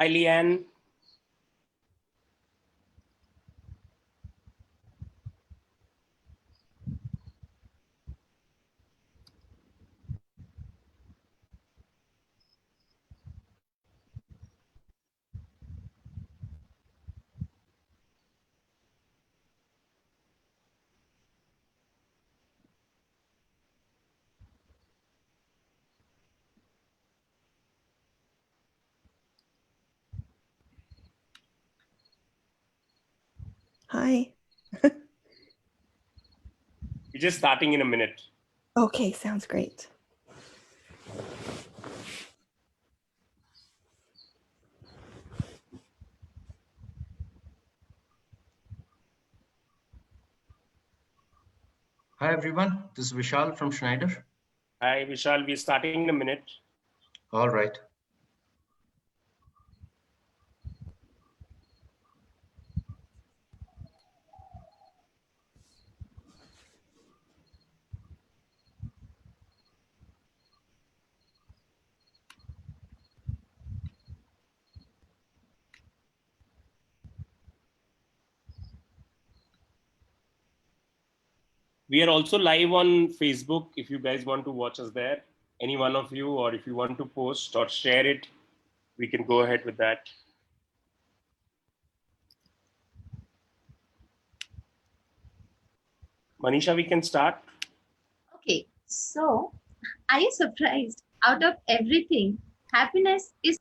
Hi, Leanne. Hi. We're just starting in a minute. Okay, sounds great. Hi everyone, this is Vishal from Schneider. Hi, Vishal. We're starting in a minute. All right. We are also live on Facebook. If you guys want to watch us there, any one of you, or if you want to post or share it, we can go ahead with that. Manisha, we can start. Okay, so are you surprised? Out of everything, happiness is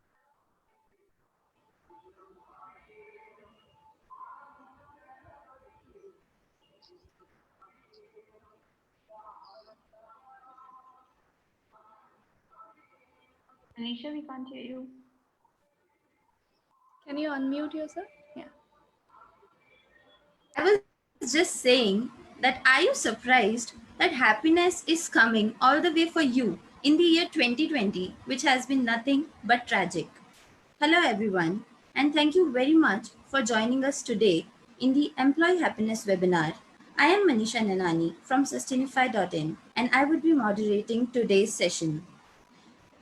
Anisha, we can't hear you. Can you unmute yourself? Yeah. I was just saying that are you surprised that happiness is coming all the way for you in the year 2020, which has been nothing but tragic? Hello, everyone, and thank you very much for joining us today in the Employee Happiness webinar. I am Manisha Nanani from Sustainify.in, and I would be moderating today's session.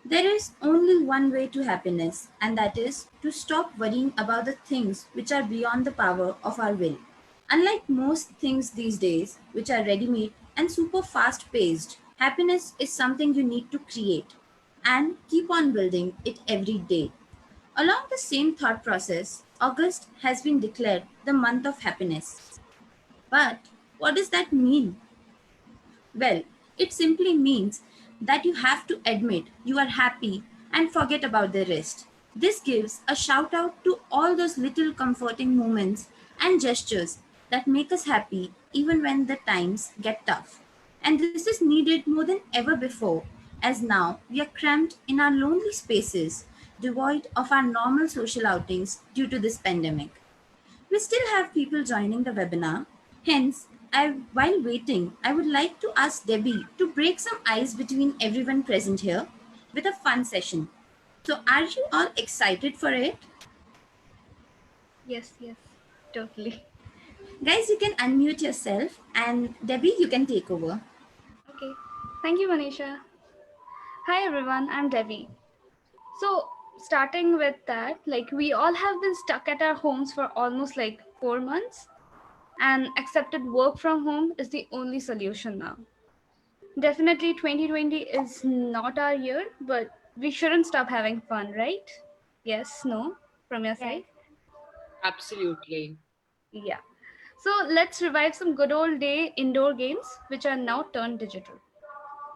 There is only one way to happiness, and that is to stop worrying about the things which are beyond the power of our will. Unlike most things these days, which are ready made and super fast paced, happiness is something you need to create and keep on building it every day. Along the same thought process, August has been declared the month of happiness. But what does that mean? Well, it simply means that you have to admit you are happy and forget about the rest. This gives a shout out to all those little comforting moments and gestures that make us happy even when the times get tough. And this is needed more than ever before, as now we are cramped in our lonely spaces, devoid of our normal social outings due to this pandemic. We still have people joining the webinar. Hence, while waiting, I would like to ask Debbie to break some ice between everyone present here with a fun session. So, are you all excited for it? Yes, totally. Guys, you can unmute yourself, and Debbie, you can take over. Okay. Thank you, Manisha. Hi, everyone. I'm Devi. So, starting with that, like we all have been stuck at our homes for almost like 4 months, and accepted work from home is the only solution now. Definitely, 2020 is not our year, but we shouldn't stop having fun, right? Yes, no, from your side? Absolutely. Yeah. So let's revive some good old day indoor games, which are now turned digital.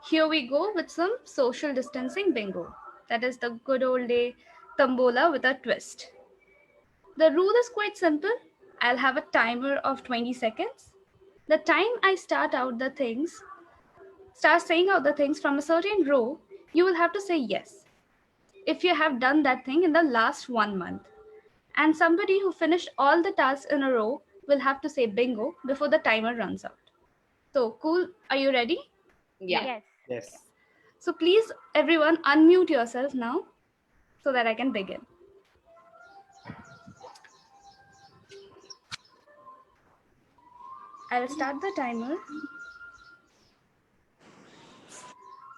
Here we go with some social distancing bingo. That is the good old day tombola with a twist. The rule is quite simple. I'll have a timer of 20 seconds. The time I start saying out the things from a certain row, you will have to say yes. If you have done that thing in the last 1 month. And somebody who finished all the tasks in a row will have to say bingo before the timer runs out. So, cool. Are you ready? Yeah. Yes. Yes. So, please, everyone, unmute yourself now so that I can begin. I'll start the timer.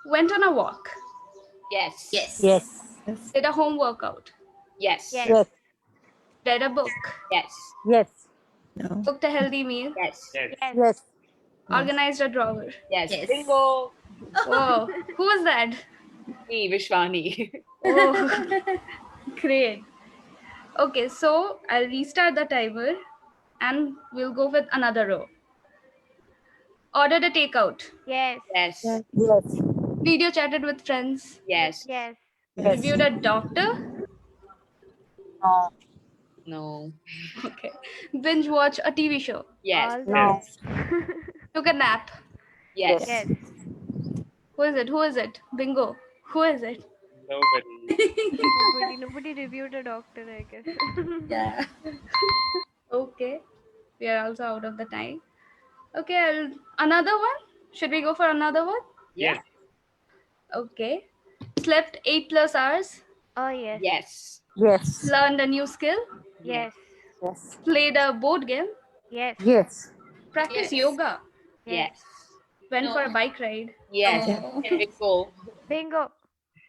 Went on a walk. Yes. Yes. Yes. Did a home workout. Yes. Yes. Yes. Read a book. Yes. Yes. No. Cooked a healthy meal. Yes. Yes. Yes. Yes. Organized a drawer. Yes. Yes. Bingo. Whoa. Who was that? Me, Vishwani. Oh, great. Okay, so I'll restart the timer and we'll go with another row. Ordered a takeout. Yes. Yes. Yes. Video chatted with friends. Yes. Yes. Yes. Reviewed a doctor. No. No. Okay. Binge watch a TV show. Yes. All No. Took a nap. Yes. Yes. Who is it? Who is it? Bingo. Who is it? Nobody. Nobody reviewed a doctor, I guess. Yeah. Okay. We are also out of the time. Okay, another one? Should we go for another one? Yes. Okay. Slept 8+ hours. Oh, yes. Yes. Yes. Learned a new skill. Yes. Yes. Played a board game. Yes. Yes. Practiced Yes. yoga. Yes. Went No. for a bike ride. Yes. Oh. Bingo. Bingo.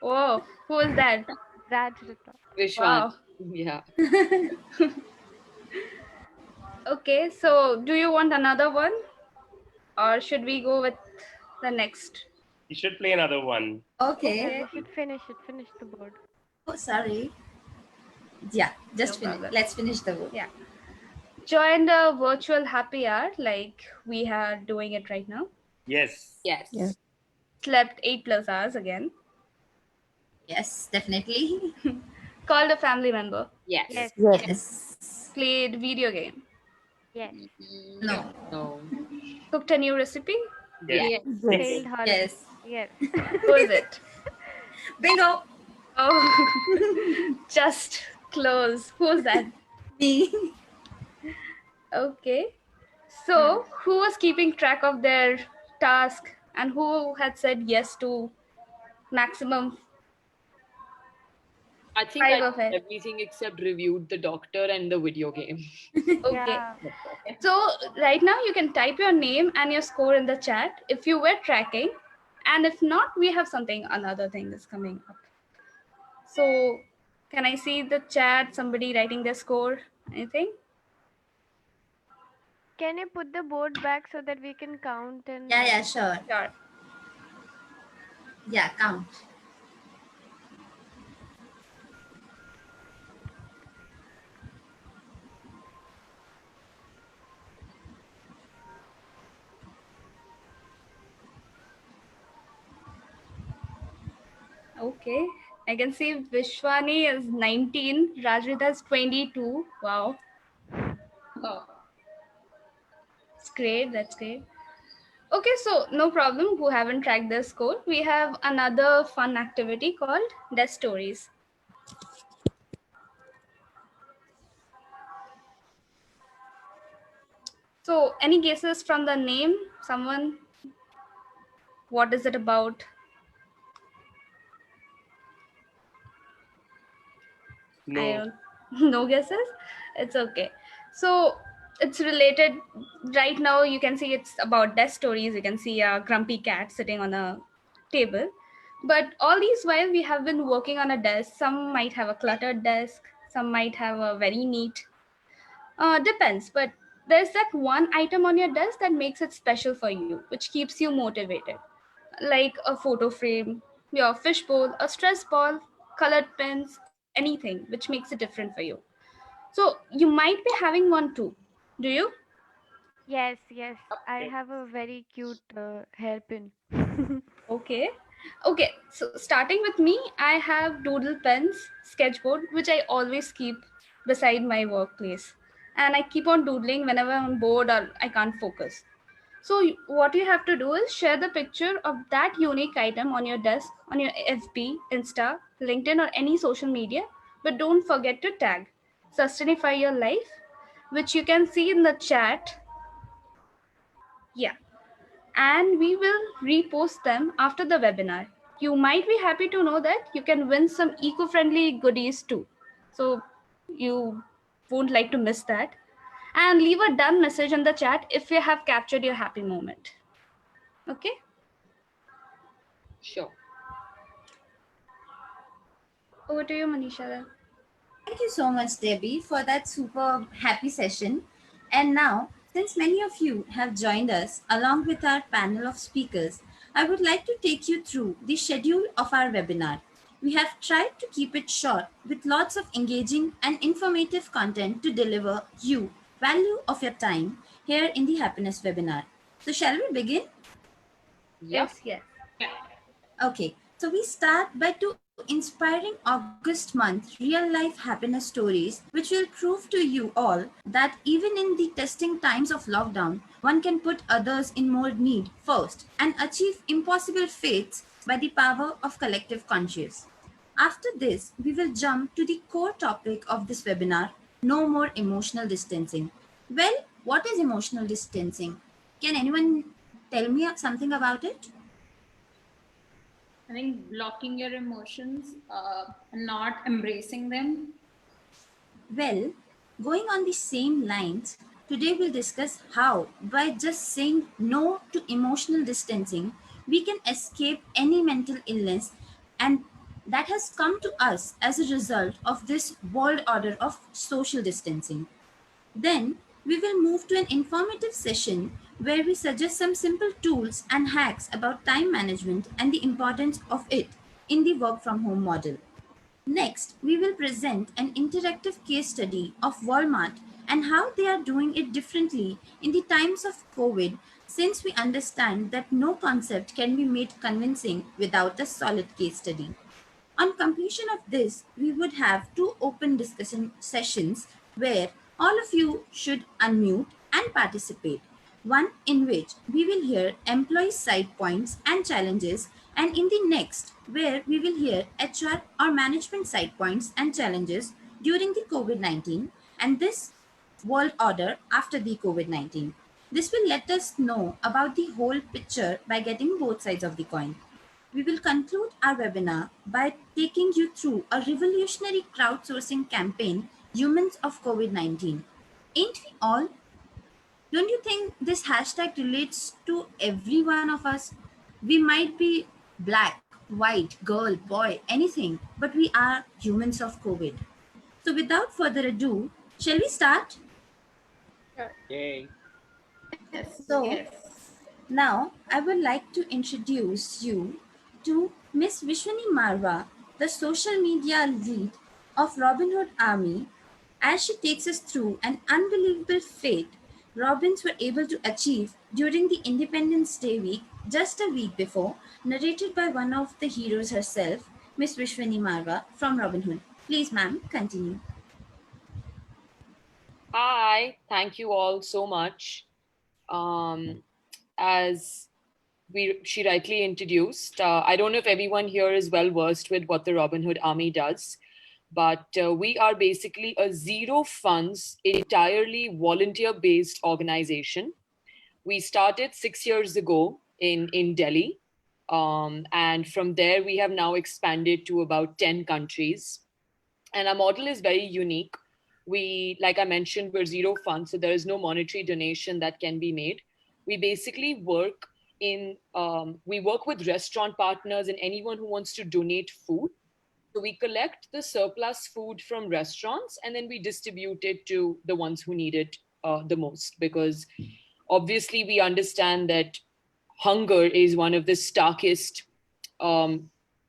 Oh, who is that? Rajrita. Vishwan. Wow. Yeah. Okay, so do you want another one? Or should we go with the next? You should play another one. Yeah, Okay. we should finish it. Finish the board. Oh, sorry. Yeah, just No finish. problem. Let's finish the book. Yeah. Joined a virtual happy hour like we are doing it right now. Yes. Yes. Yeah. Slept 8+ hours again. Yes, definitely. Called a family member. Yes. Yes. Yes. Yes. Played video game. Yes. No. No. Cooked a new recipe. Yes. Yes. Failed hard. Yes. Yes. Who is it? Bingo. Oh, just close. Who's that? Me. Okay. So, who was keeping track of their task and who had said yes to maximum I think 5 I of it? did everything except reviewed the doctor and the video game. Okay. Yeah. So, right now you can type your name and your score in the chat if you were tracking. And if not, we have another thing is coming up. So, can I see the chat? Somebody writing their score? Anything? Can you put the board back so that we can count and Yeah, sure. Sure. Yeah, count. Okay. I can see Vishwani is 19, Rajrita is 22. Wow. Oh. It's great. That's great. Okay, so no problem. Who haven't tracked their score? We have another fun activity called Desk Stories. So, any guesses from the name? Someone? What is it about? No. No guesses? It's okay. So it's related. Right now, you can see it's about desk stories. You can see a grumpy cat sitting on a table. But all these while, we have been working on a desk. Some might have a cluttered desk. Some might have a very neat. Depends. But there's that one item on your desk that makes it special for you, which keeps you motivated. Like a photo frame, your fishbowl, a stress ball, colored pens, anything which makes it different for you. So you might be having one too. Do you? Yes, yes. I have a very cute hairpin. Okay. Okay. So starting with me, I have doodle pens, sketchboard, which I always keep beside my workplace. And I keep on doodling whenever I'm bored or I can't focus. So what you have to do is share the picture of that unique item on your desk, on your FB, Insta, LinkedIn, or any social media. But don't forget to tag Sustainify Your Life, which you can see in the chat. Yeah. And we will repost them after the webinar. You might be happy to know that you can win some eco-friendly goodies too. So you won't like to miss that. And leave a done message in the chat if you have captured your happy moment. Okay? Sure. Over to you, Manisha. Then. Thank you so much, Debbie, for that super happy session. And now, since many of you have joined us along with our panel of speakers, I would like to take you through the schedule of our webinar. We have tried to keep it short with lots of engaging and informative content to deliver you value of your time here in the Happiness webinar. So shall we begin? Yeah. Yes. Okay, so we start by two inspiring August month real life happiness stories, which will prove to you all that even in the testing times of lockdown, one can put others in more need first and achieve impossible feats by the power of collective conscience. After this, we will jump to the core topic of this webinar, no more emotional distancing. Well, what is emotional distancing? Can anyone tell me something about it? I think blocking your emotions and not embracing them. Well, going on the same lines, today we'll discuss how, by just saying no to emotional distancing, we can escape any mental illness and that has come to us as a result of this world order of social distancing. Then we will move to an informative session where we suggest some simple tools and hacks about time management and the importance of it in the work from home model. Next, we will present an interactive case study of Walmart and how they are doing it differently in the times of COVID, since we understand that no concept can be made convincing without a solid case study. On completion of this, we would have two open discussion sessions where all of you should unmute and participate. One in which we will hear employee side points and challenges, and in the next, where we will hear HR or management side points and challenges during the COVID 19 and this world order after the COVID 19. This will let us know about the whole picture by getting both sides of the coin. We will conclude our webinar by taking you through a revolutionary crowdsourcing campaign, Humans of COVID 19. Ain't we all? Don't you think this hashtag relates to every one of us? We might be black, white, girl, boy, anything, but we are humans of COVID. So without further ado, shall we start? Yay. So, now I would like to introduce you to Miss Vishwani Marwa, the social media lead of Robin Hood Army, as she takes us through an unbelievable feat Robins were able to achieve during the Independence Day week just a week before, narrated by one of the heroes herself, Miss Vishwani Marwa from Robin Hood. Please, ma'am, continue. Hi, thank you all so much. As she rightly introduced, I don't know if everyone here is well versed with what the Robin Hood Army does, but we are basically a zero funds, entirely volunteer-based organization. We started 6 years ago in Delhi. And from there, we have now expanded to about 10 countries. And our model is very unique. We, like I mentioned, we're zero funds, so there is no monetary donation that can be made. We basically work we work with restaurant partners and anyone who wants to donate food. So we collect the surplus food from restaurants and then we distribute it to the ones who need it the most, because obviously we understand that hunger is one of the starkest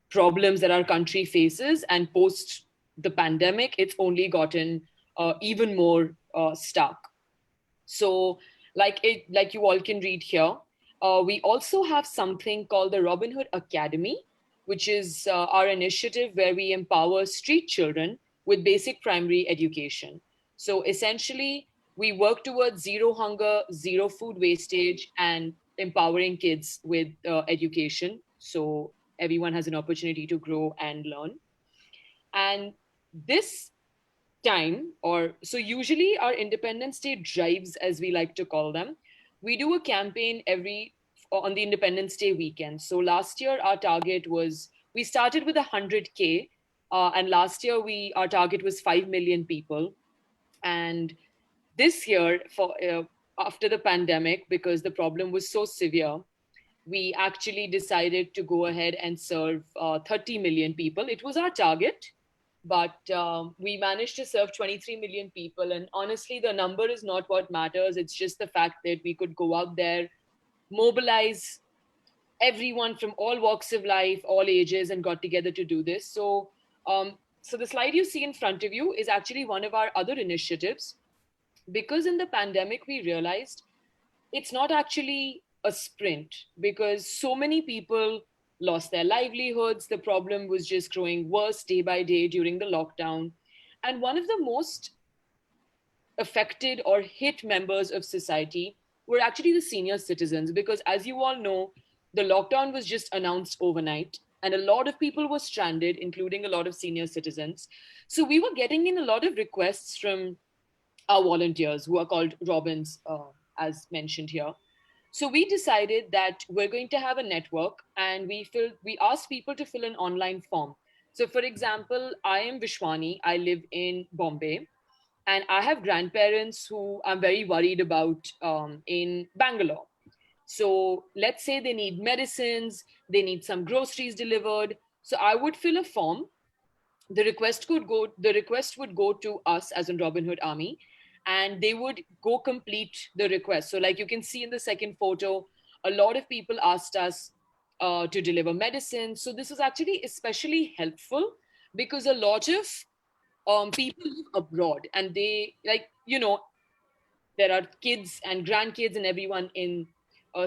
problems that our country faces, and post the pandemic, it's only gotten even more stark. So like you all can read here, we also have something called the Robin Hood Academy, which is our initiative where we empower street children with basic primary education. So essentially, we work towards zero hunger, zero food wastage, and empowering kids with education. So everyone has an opportunity to grow and learn. And this time, so usually our Independence Day drives, as we like to call them, we do a campaign on the Independence Day weekend. So last year, our target was, we started with 100K, and last year our target was 5 million people. And this year, after the pandemic, because the problem was so severe, we actually decided to go ahead and serve 30 million people. It was our target, but we managed to serve 23 million people. And honestly, the number is not what matters. It's just the fact that we could go out there, mobilize everyone from all walks of life, all ages, and got together to do this. So the slide you see in front of you is actually one of our other initiatives, because in the pandemic we realized it's not actually a sprint, because so many people lost their livelihoods. The problem was just growing worse day by day during the lockdown. And one of the most affected or hit members of society were actually the senior citizens, because as you all know, the lockdown was just announced overnight and a lot of people were stranded, including a lot of senior citizens. So we were getting in a lot of requests from our volunteers, who are called Robins, as mentioned here. So we decided that we're going to have a network, and we asked people to fill an online form. So for example, I am Vishwani, I live in Bombay, and I have grandparents who I'm very worried about in Bangalore. So let's say they need medicines, they need some groceries delivered. So I would fill a form. The request would go to us as in Robin Hood Army, and they would go complete the request. So like you can see in the second photo, a lot of people asked us to deliver medicine. So this was actually especially helpful because a lot of people live abroad, and they, like, there are kids and grandkids and everyone in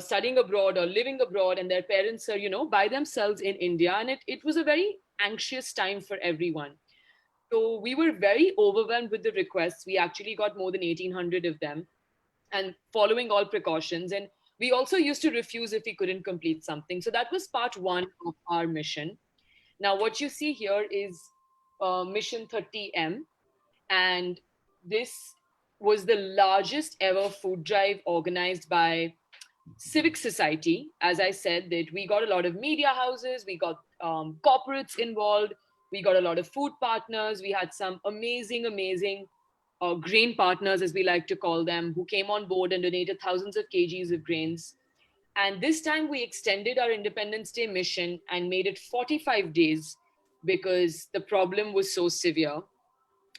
studying abroad or living abroad, and their parents are, by themselves in India. And it was a very anxious time for everyone. So we were very overwhelmed with the requests. We actually got more than 1,800 of them, and following all precautions. And we also used to refuse if we couldn't complete something. So that was part one of our mission. Now, what you see here is Mission 30M. And this was the largest ever food drive organized by civic society. As I said, that we got a lot of media houses, we got corporates involved, we got a lot of food partners, we had some amazing grain partners, as we like to call them, who came on board and donated thousands of kgs of grains. And this time we extended our Independence Day mission and made it 45 days, because the problem was so severe.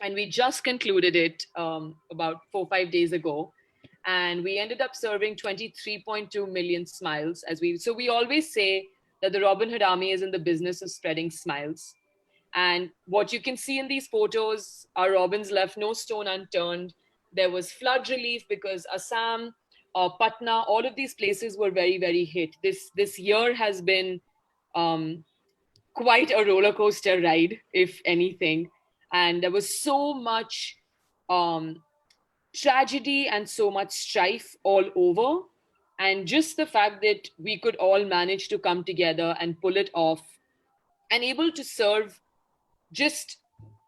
And we just concluded it about 4 or 5 days ago, and we ended up serving 23.2 million smiles. So we always say that the Robin Hood Army is in the business of spreading smiles. And what you can see in these photos, our Robins left no stone unturned. There was flood relief because Assam, Patna, all of these places were very hit. This year has been quite a roller coaster ride, if anything. And there was so much tragedy and so much strife all over. And just the fact that we could all manage to come together and pull it off, and able to serve just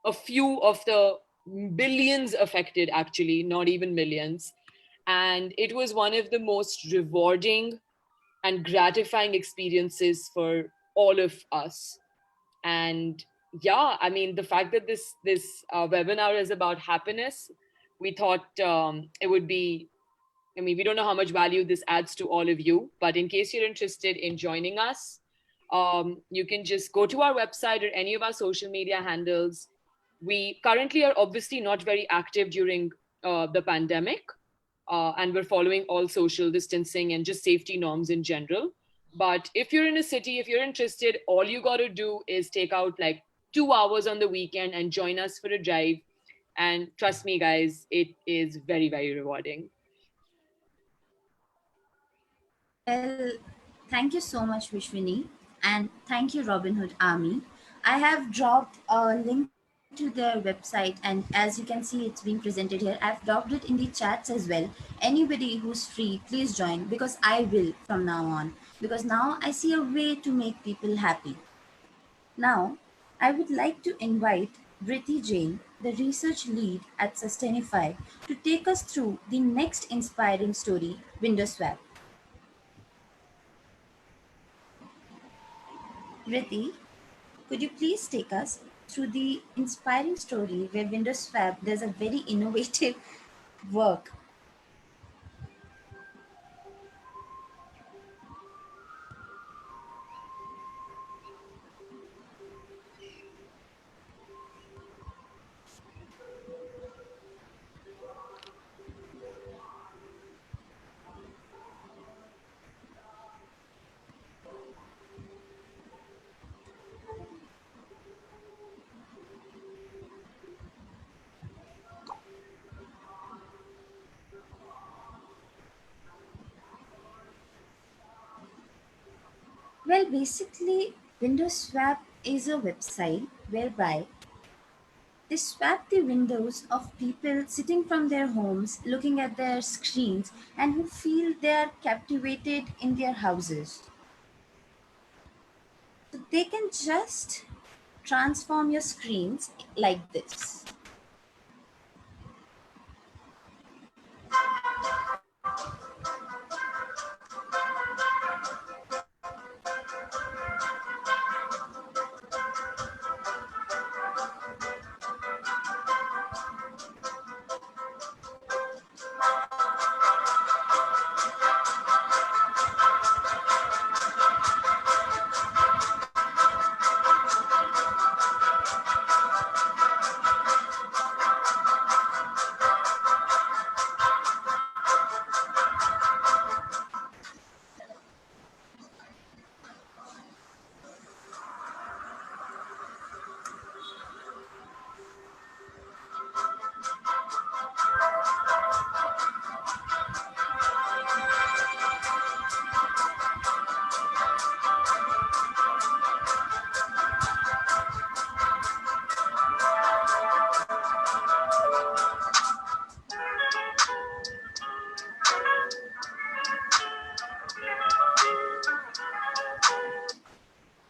a few of the billions affected, actually, not even millions. And it was one of the most rewarding and gratifying experiences for all of us. And yeah, I mean, the fact that this webinar is about happiness, we thought it would be, I mean, we don't know how much value this adds to all of you, but in case you're interested in joining us, you can just go to our website or any of our social media handles. We currently are obviously not very active during the pandemic, and we're following all social distancing and just safety norms in general. But if you're in a city, if you're interested, all you got to do is take out like 2 hours on the weekend and join us for a drive. And trust me, guys, it is very rewarding. Well, thank you so much, Vishwini, and thank you, Robin Hood Army. I have dropped a link to their website, and as you can see, it's being presented here. I've dropped it in the chats as well. Anybody who's free, please join, because I will from now on, because now I see a way to make people happy. Now, I would like to invite Briti Jain, the research lead at Sustainify, to take us through the next inspiring story, Window Swap. Briti, could you please take us through the inspiring story where Windows Swap does a very innovative work? Well, basically, Windows Swap is a website whereby they swap the windows of people sitting from their homes, looking at their screens, and who feel they are captivated in their houses. So they can just transform your screens like this.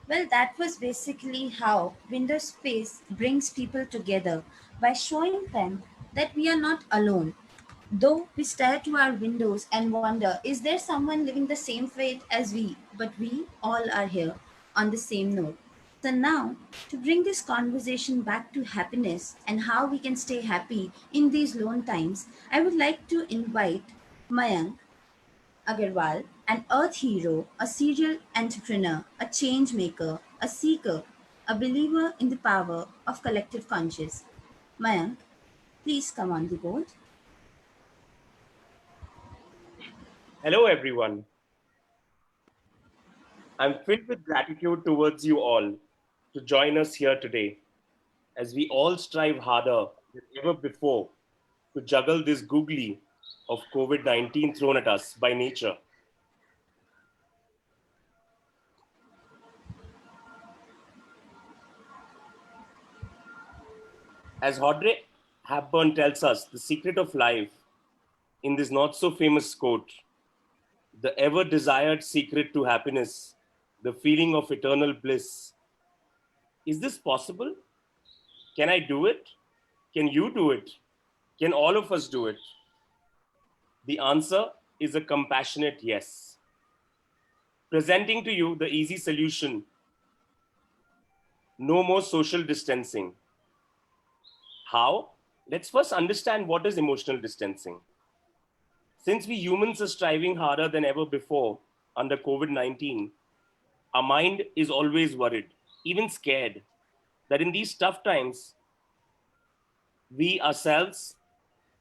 Well, that was basically how Windows Space brings people together by showing them that we are not alone. Though we stare to our windows and wonder, is there someone living the same fate as we? But we all are here on the same note. So, now to bring this conversation back to happiness and how we can stay happy in these lone times, I would like to invite Mayank Agarwal, an earth hero, a serial entrepreneur, a change maker, a seeker, a believer in the power of collective conscious. Mayank, please come on the board. Hello, everyone. I'm filled with gratitude towards you all to join us here today as we all strive harder than ever before to juggle this googly of COVID-19 thrown at us by nature. As Audrey Hepburn tells us, the secret of life in this not so famous quote, the ever desired secret to happiness, the feeling of eternal bliss. Is this possible? Can I do it? Can you do it? Can all of us do it? The answer is a compassionate yes. Presenting to you the easy solution: no more social distancing. How? Let's first understand what is emotional distancing. Since we humans are striving harder than ever before under COVID-19, our mind is always worried, even scared, that in these tough times, we ourselves,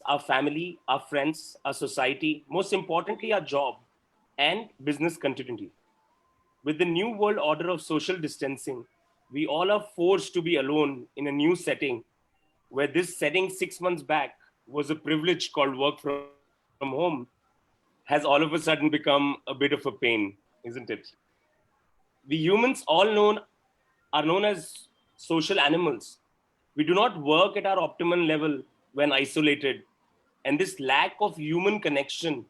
our family, our friends, our society, most importantly, our job and business continuity. With the new world order of social distancing, we all are forced to be alone in a new setting where this setting 6 months back was a privilege called work from home has all of a sudden become a bit of a pain, isn't it? We humans are known as social animals. We do not work at our optimal level when isolated, and this lack of human connection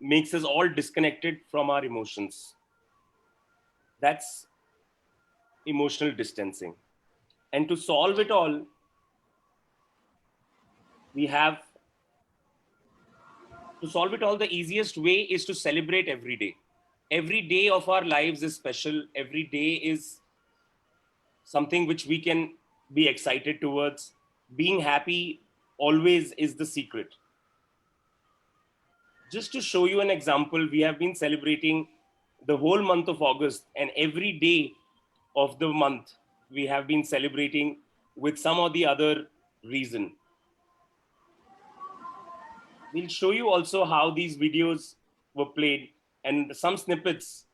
makes us all disconnected from our emotions. That's emotional distancing. And to solve it all, we have the easiest way is to celebrate every day. Every day of our lives is special. Every day is something which we can be excited towards. Being happy always is the secret. Just to show you an example, we have been celebrating the whole month of August, and every day of the month we have been celebrating with some or the other reason. We'll show you also how these videos were played and some snippets.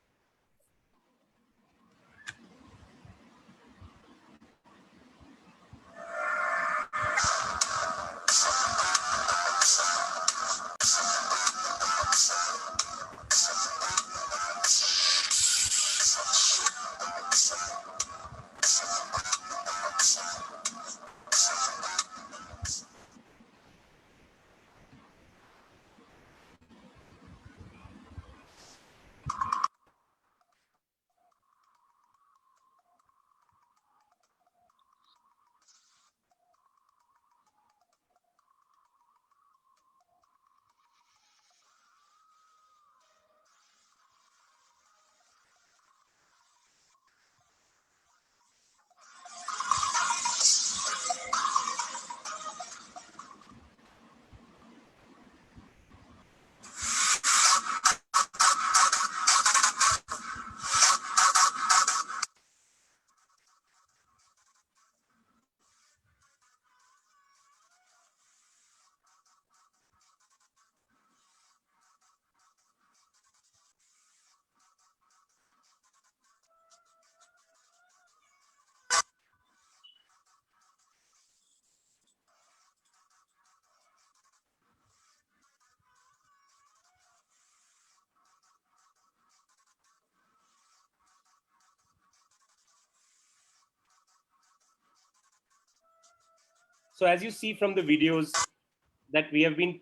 So as you see from the videos that we have been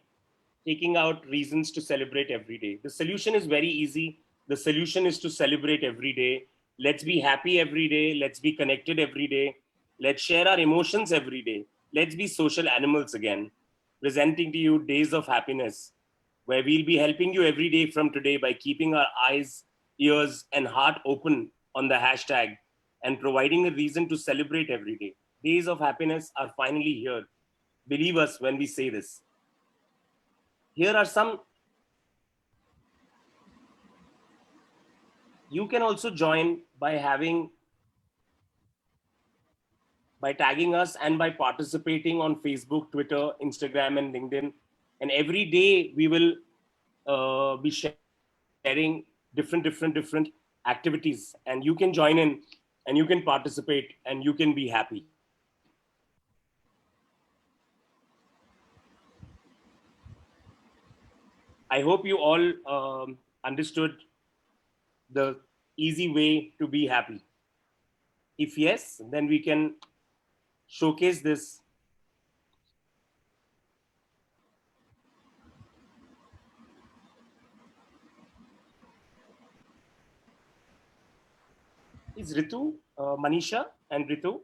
taking out reasons to celebrate every day. The solution is very easy. The solution is to celebrate every day. Let's be happy every day. Let's be connected every day. Let's share our emotions every day. Let's be social animals again. Presenting to you days of happiness, where we'll be helping you every day from today by keeping our eyes, ears, and heart open on the hashtag and providing a reason to celebrate every day. Days of happiness are finally here. Believe us when we say this. Here are some. You can also join by tagging us and by participating on Facebook, Twitter, Instagram, and LinkedIn. And every day we will be sharing different activities, and you can join in and you can participate and you can be happy. I hope you all understood the easy way to be happy. If yes, then we can showcase this. Is Ritu, Manisha and Ritu?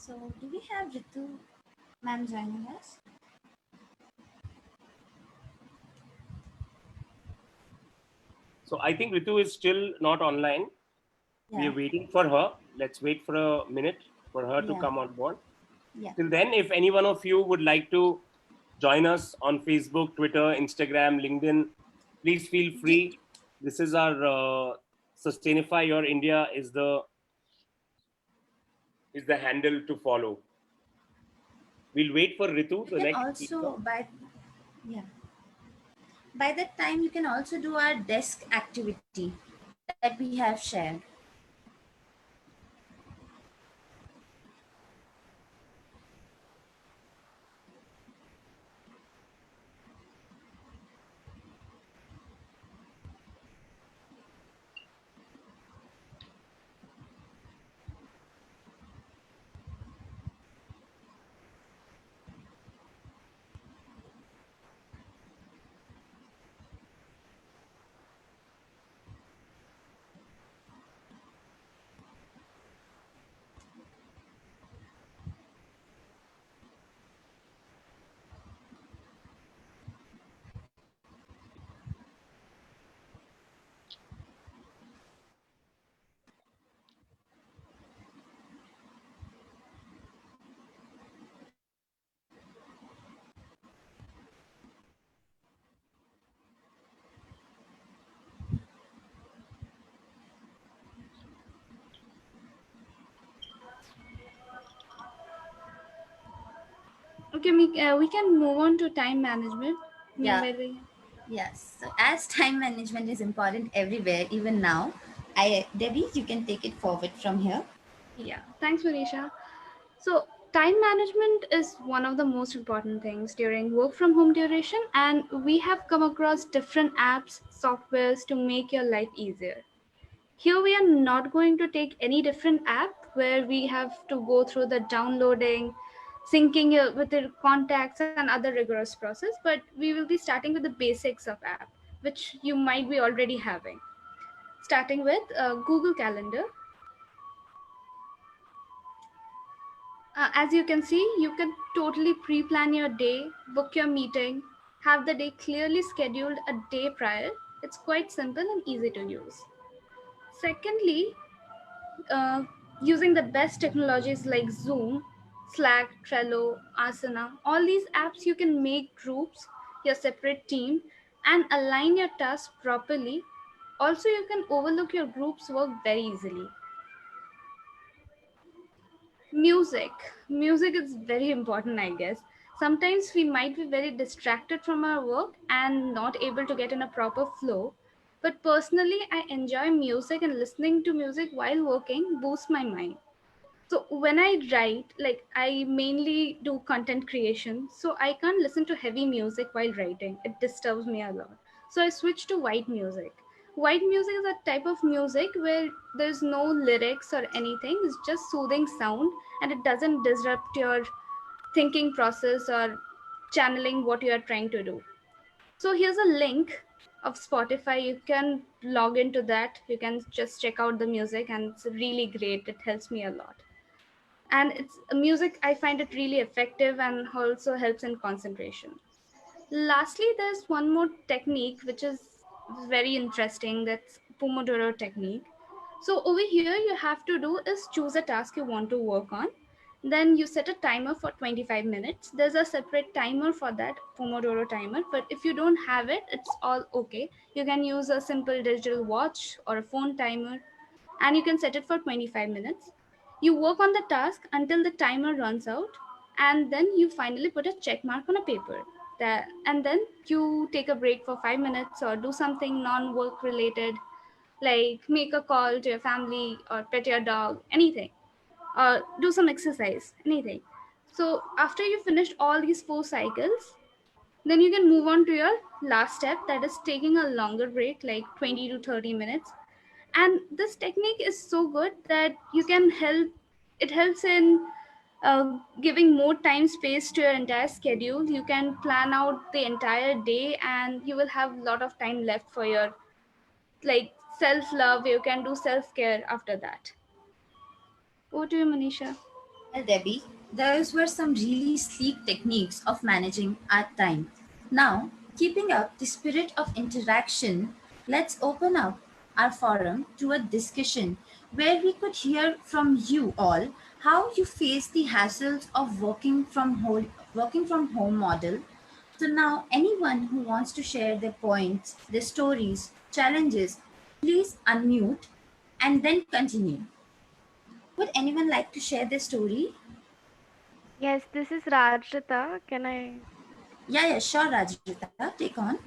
So, do we have Ritu ma'am joining us? So I think Ritu is still not online. Yeah. We are waiting for her. Let's wait for a minute for her to Yeah. come on board. Yeah. Till then, if any one of you would like to join us on Facebook, Twitter, Instagram, LinkedIn, please feel free. This is our Sustainify Your India is the handle to follow. We'll wait for Ritu. You can also by that time you can also do our desk activity that we have shared. Okay, we can move on to time management. Yeah. Yes. So as time management is important everywhere, even now, Debbie, you can take it forward from here. Yeah, thanks, Manisha. So, time management is one of the most important things during work from home duration, and we have come across different apps, softwares to make your life easier. Here, we are not going to take any different app where we have to go through the downloading, syncing with the contacts, and other rigorous process, but we will be starting with the basics of app, which you might be already having. Starting with Google Calendar. As you can see, you can totally pre-plan your day, book your meeting, have the day clearly scheduled a day prior. It's quite simple and easy to use. Secondly, using the best technologies like Zoom, Slack, Trello, Asana, all these apps you can make groups, your separate team, and align your tasks properly. Also, you can overlook your group's work very easily. Music is very important, I guess. Sometimes we might be very distracted from our work and not able to get in a proper flow, but personally I enjoy music, and listening to music while working boosts my mind. So when I write, like, I mainly do content creation, so I can't listen to heavy music while writing. It disturbs me a lot, so I switch to white music. White music is a type of music where there's no lyrics or anything. It's just soothing sound, and it doesn't disrupt your thinking process or channeling what you are trying to do. So here's a link of Spotify. You can log into that. You can just check out the music, and it's really great. It helps me a lot. And it's music, I find it really effective and also helps in concentration. Lastly, there's one more technique which is very interesting. That's Pomodoro technique. So over here, you have to do is choose a task you want to work on. Then you set a timer for 25 minutes. There's a separate timer for that Pomodoro timer. But if you don't have it, it's all okay. You can use a simple digital watch or a phone timer, and you can set it for 25 minutes. You work on the task until the timer runs out, and then you finally put a check mark on a paper. And then you take a break for 5 minutes or do something non work related, like make a call to your family or pet your dog, anything, or do some exercise, anything. So after you finished all these 4 cycles, then you can move on to your last step, that is taking a longer break, like 20 to 30 minutes. And this technique is so good that you can help, it helps in giving more time space to your entire schedule. You can plan out the entire day, and you will have a lot of time left for your like self love. You can do self care after that. Over to you, Manisha. Well, Debbie, those were some really sleek techniques of managing our time. Now, keeping up the spirit of interaction, let's open up our forum to a discussion where we could hear from you all how you face the hassles of working from home model. So now anyone who wants to share their points, their stories, challenges, please unmute and then continue. Would anyone like to share their story? Yes, this is Rajrita. Can I? Yeah, sure, Rajrita. Take on.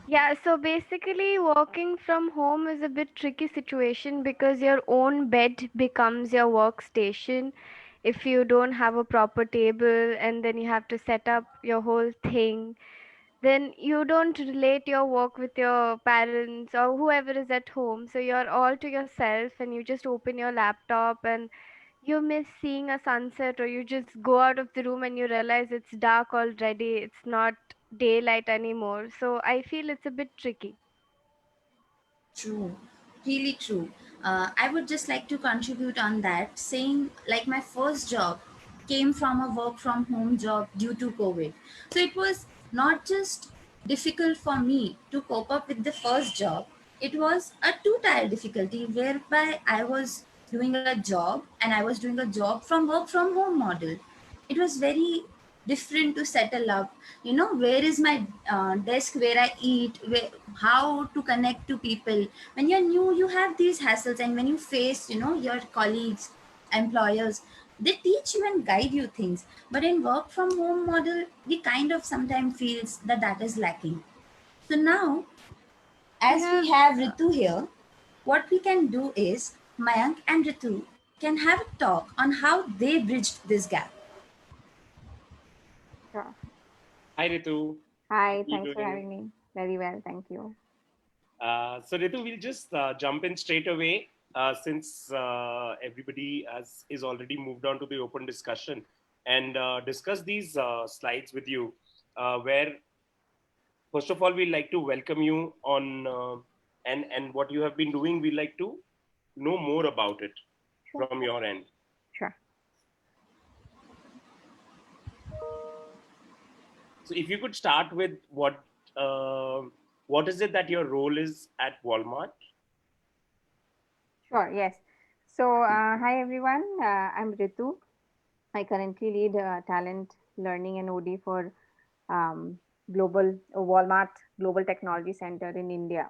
Yeah, so basically, working from home is a bit tricky situation because your own bed becomes your workstation. If you don't have a proper table and then you have to set up your whole thing, then you don't relate your work with your parents or whoever is at home. So you're all to yourself and you just open your laptop and you miss seeing a sunset, or you just go out of the room and you realize it's dark already. It's not daylight anymore. So I feel it's a bit tricky. True, really true. I would just like to contribute on that, saying like my first job came from a work from home job due to COVID. So it was not just difficult for me to cope up with the first job, it was a two-tier difficulty whereby I was doing a job and I was doing a job from work from home model. It was very different to settle up, where is my desk where I eat, how to connect to people. When you're new, you have these hassles, and when you face your colleagues, employers, they teach you and guide you things. But in work from home model, we kind of sometimes feels that that is lacking. So now, as we have Ritu here, what we can do is Mayank and Ritu can have a talk on how they bridged this gap. Sure. Hi, Ritu. Hi, How are you thanks for doing? having me. Very well, thank you. So Ritu, we'll just jump in straight away since everybody is already moved on to the open discussion and discuss these slides with you, where first of all we'd like to welcome you on and what you have been doing. We'd like to know more about it from your end. Sure. So if you could start with what is it that your role is at Walmart? Sure, yes. So, hi everyone, I'm Ritu. I currently lead talent learning and OD for global Walmart Global Technology Center in India.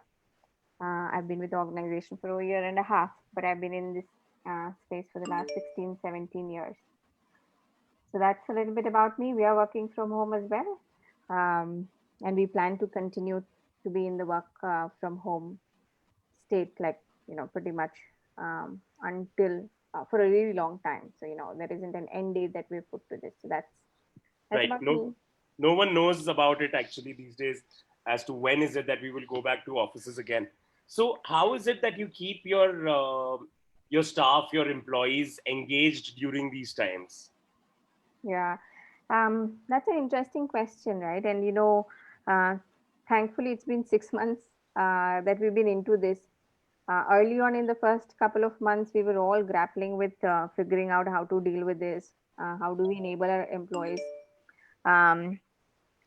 I've been with the organization for a year and a half, but I've been in this space for the last 16, 17 years. So that's a little bit about me. We are working from home as well. And we plan to continue to be in the work from home state, like, pretty much until for a really long time. So, there isn't an end date that we've put to this. So that's Right. about me. No one knows about it actually these days as to when is it that we will go back to offices again. So how is it that you keep your staff, your employees engaged during these times? Yeah, that's an interesting question, right? And uh, thankfully, it's been 6 months that we've been into this. Early on in the first couple of months, we were all grappling with figuring out how to deal with this. How do we enable our employees? Um,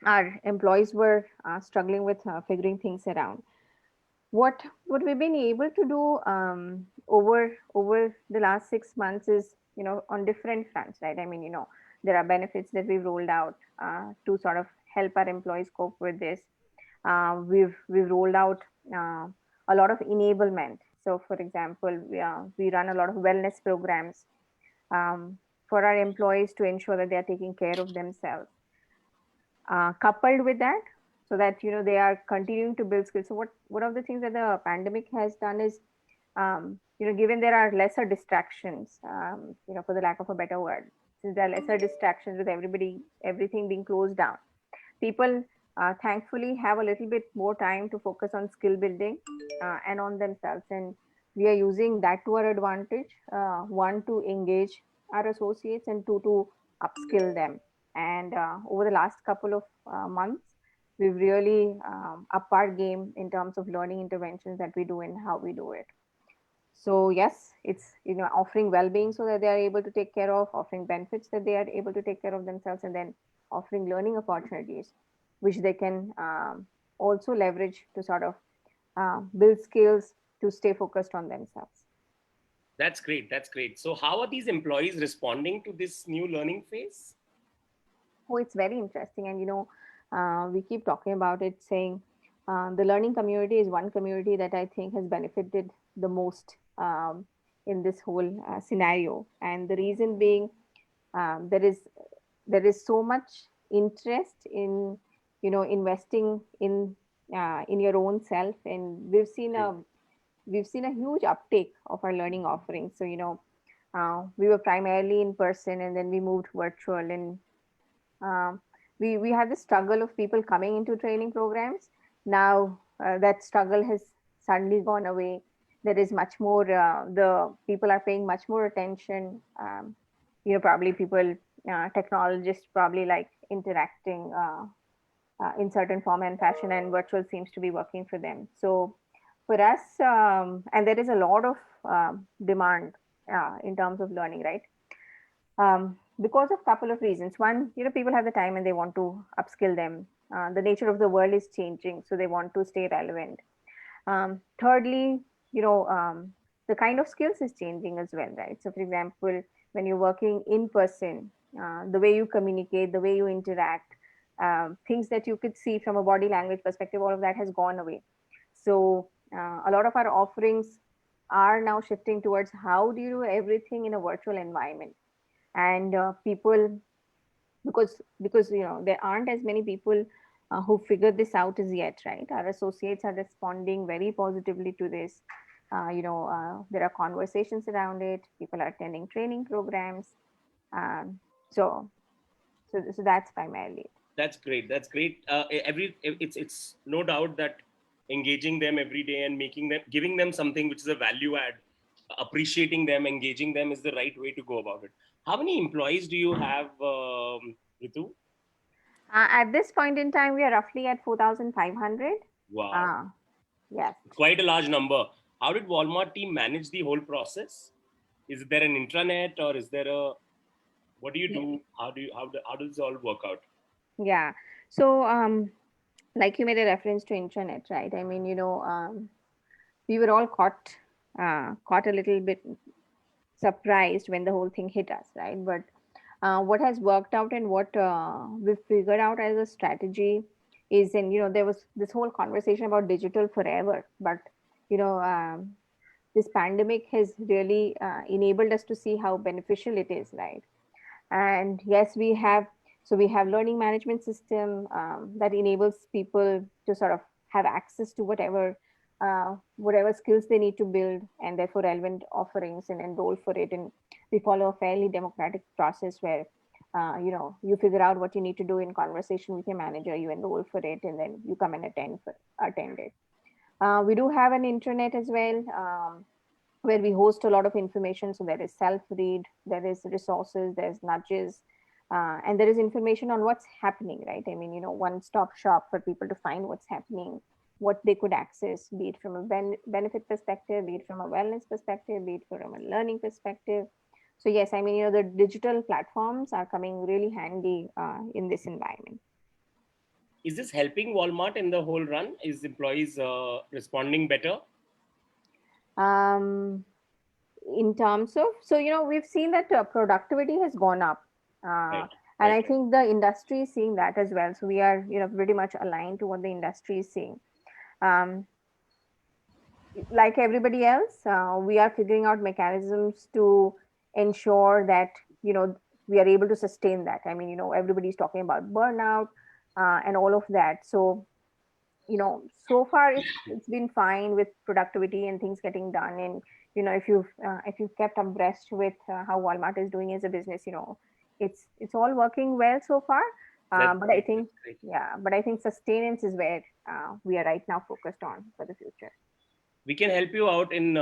our employees were struggling with figuring things around. What we've been able to do over the last 6 months is, on different fronts, right? I mean, there are benefits that we've rolled out to sort of help our employees cope with this. We've rolled out uh, a lot of enablement. So, for example, we run a lot of wellness programs for our employees to ensure that they are taking care of themselves. Coupled with that, so that they are continuing to build skills. So, what one of the things that the pandemic has done is, given there are lesser distractions, for the lack of a better word, since there are lesser distractions with everything being closed down, people thankfully have a little bit more time to focus on skill building and on themselves, and we are using that to our advantage. One, to engage our associates, and two, to upskill them. And over the last couple of months, we've really upped our game in terms of learning interventions that we do and how we do it. So yes, it's offering well-being so that they are able to take care of, offering benefits that they are able to take care of themselves, and then offering learning opportunities which they can also leverage to sort of build skills to stay focused on themselves. That's great. That's great. So how are these employees responding to this new learning phase? Oh, it's very interesting. And, we keep talking about it, saying the learning community is one community that I think has benefited the most in this whole scenario. And the reason being, there is so much interest in, investing in your own self. And we've seen a huge uptake of our learning offerings. So, we were primarily in person, and then we moved virtual, and um, we had the struggle of people coming into training programs. Now that struggle has suddenly gone away. There is much more. The people are paying much more attention. Probably people, technologists, probably like interacting in certain form and fashion, and virtual seems to be working for them. So for us, and there is a lot of demand in terms of learning, right? Because of a couple of reasons. One, people have the time and they want to upskill them. The nature of the world is changing, so they want to stay relevant. Thirdly, the kind of skills is changing as well, right? So, for example, when you're working in person, the way you communicate, the way you interact, things that you could see from a body language perspective, all of that has gone away. So, a lot of our offerings are now shifting towards how do you do everything in a virtual environment. And people, because there aren't as many people who figured this out as yet, right? Our associates are responding very positively to this. There are conversations around it. People are attending training programs. So that's primarily it. That's great. That's great. It's no doubt that engaging them every day and giving them something which is a value add, appreciating them, engaging them is the right way to go about it. How many employees do you have, Ritu? At this point in time, we are roughly at 4,500. Wow. Yes. Quite a large number. How did Walmart team manage the whole process? Is there an intranet, or is there what do you do? How does it all work out? Yeah. So, like you made a reference to intranet, right? I mean, we were all caught a little bit surprised when the whole thing hit us, right? But what has worked out, and what we've figured out as a strategy is, and there was this whole conversation about digital forever, but this pandemic has really enabled us to see how beneficial it is, right? And yes, we have learning management system that enables people to sort of have access to whatever skills they need to build, and therefore relevant offerings, and enroll for it. And we follow a fairly democratic process where you figure out what you need to do in conversation with your manager, you enroll for it, and then you come and attend it. We do have an intranet as well, where we host a lot of information. So there is self-read, there is resources, there's nudges, and there is information on what's happening, right? I mean, one-stop shop for people to find what's happening, what they could access, be it from a benefit perspective, be it from a wellness perspective, be it from a learning perspective. So yes, I mean, the digital platforms are coming really handy in this environment. Is this helping Walmart in the whole run? Is employees responding better? In terms of, so we've seen that productivity has gone up, Right. and Right. I think the industry is seeing that as well. So we are pretty much aligned to what the industry is seeing. Like everybody else, we are figuring out mechanisms to ensure that we are able to sustain that. I mean, everybody's talking about burnout and all of that. So so far it's been fine with productivity and things getting done. And if you've kept abreast with how Walmart is doing as a business, it's all working well so far. But I think sustenance is where we are right now focused on for the future. We can help you out in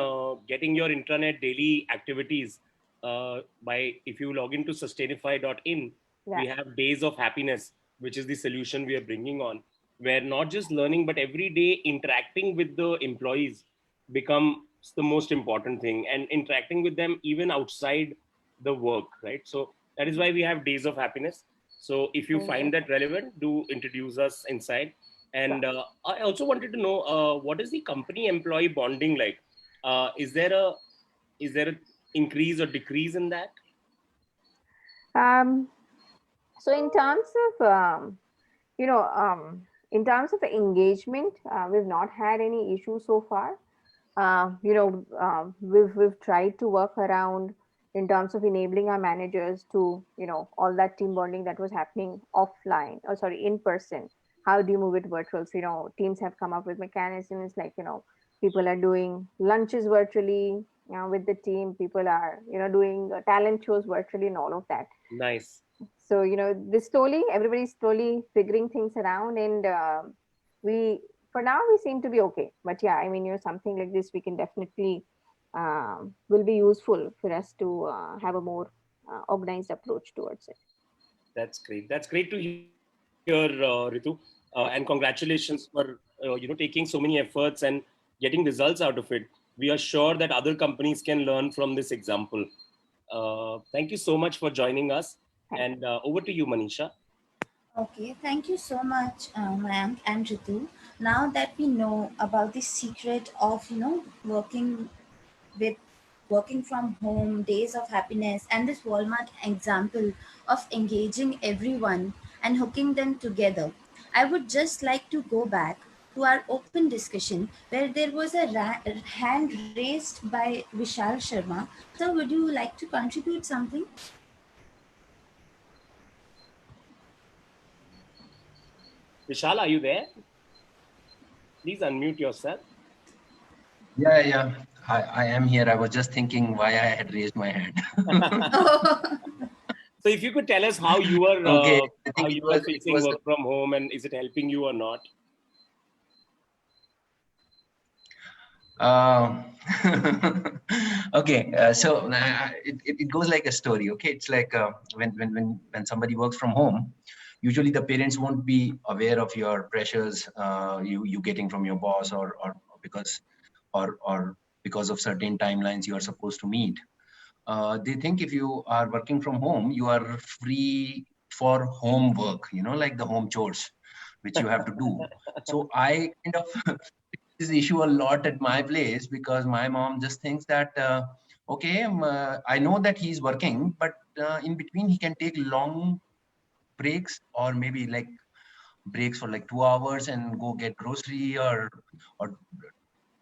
getting your intranet daily activities by, if you log into sustainify.in, we have Days of Happiness, which is the solution we are bringing on, where not just learning, but every day interacting with the employees becomes the most important thing, and interacting with them even outside the work, right? So that is why we have Days of Happiness. So if you find that relevant, do introduce us inside. And I also wanted to know, what is the company employee bonding like? Is there a increase or decrease in that? So in terms of in terms of engagement, we've not had any issues so far. We've tried to work around in terms of enabling our managers to all that team bonding that was happening offline, or sorry, in person. How do you move it virtual? So teams have come up with mechanisms like people are doing lunches virtually with the team. People are doing talent shows virtually and all of that. Nice. So everybody's slowly figuring things around, and for now we seem to be okay. But yeah, I mean, something like this we can definitely will be useful for us to have a more organized approach towards it. That's great. That's great to hear, Ritu, and congratulations for taking so many efforts and getting results out of it. We are sure that other companies can learn from this example. Thank you so much for joining us. And over to you, Manisha. Okay, thank you so much, Mayank and Ritu. Now that we know about the secret of working from home, Days of Happiness, and this Walmart example of engaging everyone and hooking them together, I would just like to go back to our open discussion where there was a hand raised by Vishal Sharma. So, would you like to contribute something? Vishal, are you there? Please unmute yourself. Yeah. I am here. I was just thinking why I had raised my hand. So if you could tell us how you are facing work from home, and is it helping you or not? Okay, so it goes like a story. Okay, it's like when somebody works from home, usually the parents won't be aware of your pressures you getting from your boss, or because of certain timelines you are supposed to meet. They think if you are working from home, you are free for home work, like the home chores, which you have to do. So I kind of this issue a lot at my place, because my mom just thinks that, okay, I know that he's working, but in between he can take long breaks, or maybe like breaks for like 2 hours and go get grocery or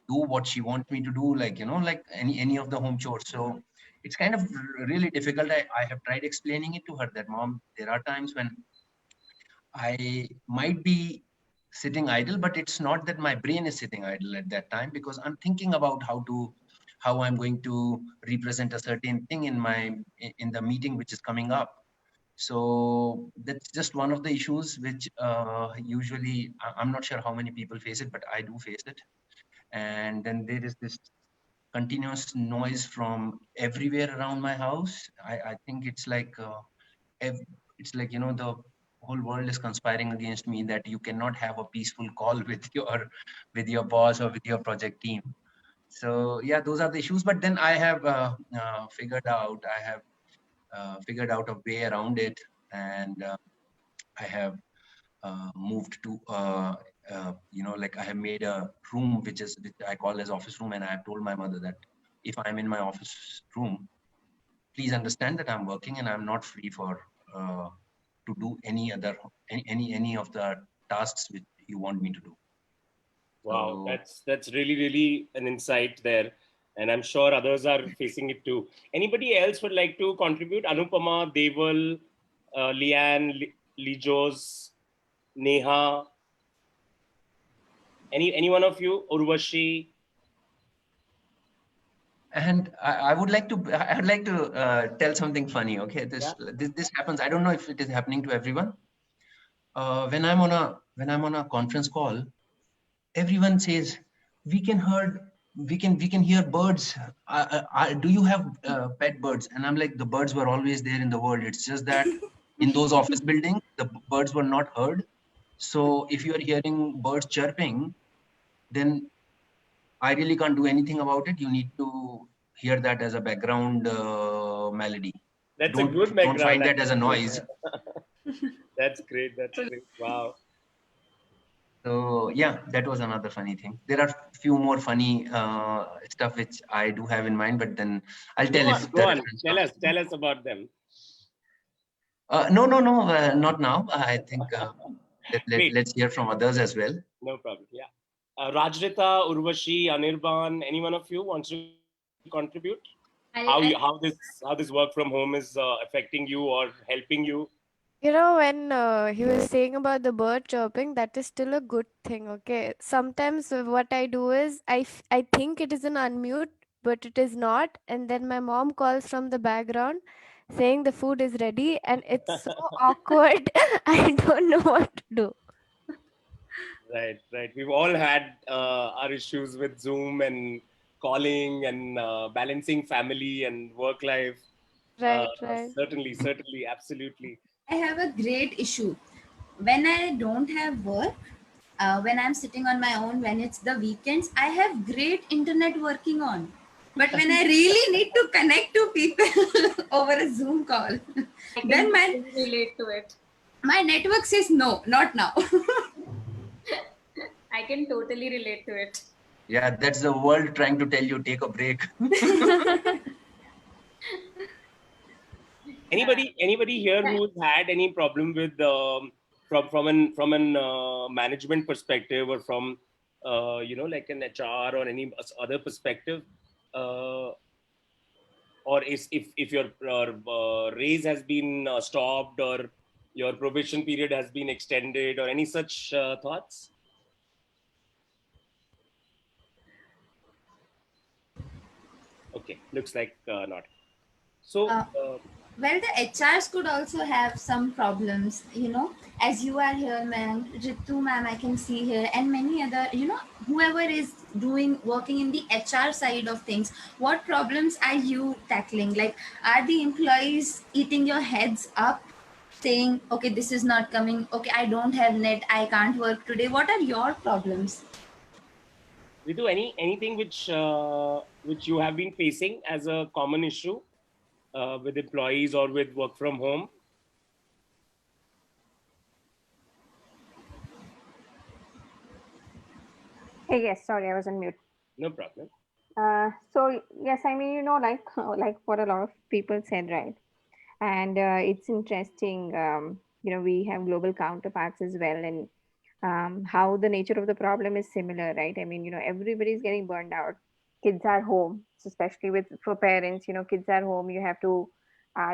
do what she wants me to do, like like any of the home chores. So it's kind of really difficult. I have tried explaining it to her that, Mom, there are times when I might be sitting idle, but it's not that my brain is sitting idle at that time, because I'm thinking about how I'm going to represent a certain thing in the meeting which is coming up. So that's just one of the issues which usually, I'm not sure how many people face it, but I do face it. And then there is this continuous noise from everywhere around my house. I think it's like, it's like, the whole world is conspiring against me, that you cannot have a peaceful call with your boss or with your project team. So yeah, those are the issues. But then I have figured out a way around it, and I have moved to like I have made a room which I call as office room, and I have told my mother that if I'm in my office room, please understand that I'm working and I'm not free for to do any of the tasks which you want me to do. Wow, So, that's really an insight there, and I'm sure others are facing it too. Anybody else would like to contribute? Anupama, Deval, Leanne, Lijos, Neha. Any one of you? Urvashi. and I would like to tell something funny. Okay, this happens. I don't know if it is happening to everyone. When I'm on a conference call, everyone says we can hear birds. Do you have pet birds? And I'm like, the birds were always there in the world. It's just that in those office buildings, the birds were not heard. So if you are hearing birds chirping, then I really can't do anything about it. You need to hear that as a background melody. That's a good background. Don't find that as a noise. That's great. Wow. So yeah, that was another funny thing. There are few more funny stuff which I do have in mind, but then I'll tell Go on. Tell us about them. No, not now. I think let's hear from others as well. No problem. Yeah. Rajrita, Urvashi, Anirban, any one of you wants to contribute? How this work from home is affecting you or helping you? When he was saying about the bird chirping, that is still a good thing, okay? Sometimes what I do is I think it is an unmute, but it is not. And then my mom calls from the background saying the food is ready, and it's so awkward. I don't know what to do. Right. We've all had our issues with Zoom and calling and balancing family and work life. Right. Certainly, absolutely. I have a great issue. When I don't have work, when I'm sitting on my own, when it's the weekends, I have great internet working on. But when I really need to connect to people over a Zoom call, then relate to it. My network says no, not now. I can totally relate to it. Yeah, that's the world trying to tell you take a break. Anybody here who's had any problem with from an management perspective or from like an HR or any other perspective, or if your raise has been stopped or your probation period has been extended or any such thoughts? Okay, looks like not. So. Well, the HRs could also have some problems, as you are here, ma'am, Ritu ma'am, I can see here, and many other, whoever is working in the HR side of things, what problems are you tackling? Like, are the employees eating your heads up, saying, okay, this is not coming, okay, I don't have net, I can't work today? What are your problems? Ritu, anything which you have been facing as a common issue with employees or with work from home? Hey, yes, sorry, I was on mute. No problem. So yes, I mean, like what a lot of people said, right? And it's interesting, we have global counterparts as well, and how the nature of the problem is similar, right? I mean, everybody's getting burned out. Kids are home, so especially for parents, kids are home. You have to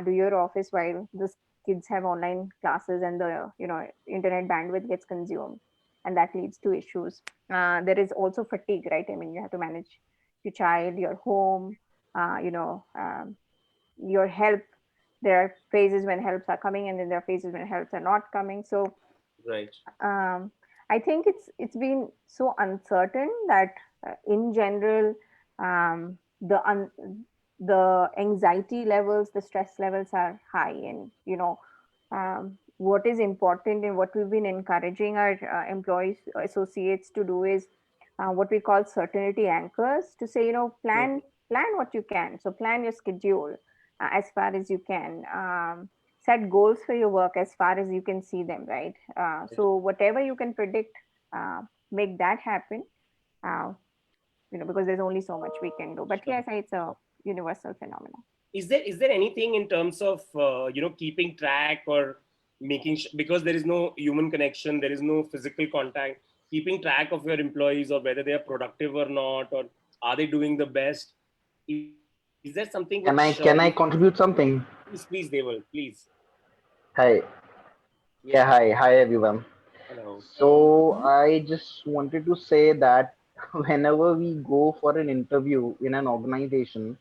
do your office while the kids have online classes, and the internet bandwidth gets consumed, and that leads to issues. There is also fatigue, right? I mean, you have to manage your child, your home, your help, there are phases when helps are coming, and then there are phases when helps are not coming. So Right. I think it's been so uncertain that in general, the anxiety levels, the stress levels are high, and what is important and what we've been encouraging our employees, associates to do is what we call certainty anchors, to say, plan what you can. So plan your schedule as far as you can. Set goals for your work as far as you can see them, right? So whatever you can predict, make that happen. uh, because there's only so much we can do. But Sure. yes, it's a universal phenomenon. Is there anything in terms of keeping track or making because there is no human connection, there is no physical contact, keeping track of your employees or whether they are productive or not, or are they doing the best? Is there something Can I which can I contribute something? please Deval, please. Hi. Yeah, hi everyone. Hello. So I just wanted to say that whenever we go for an interview in an organization,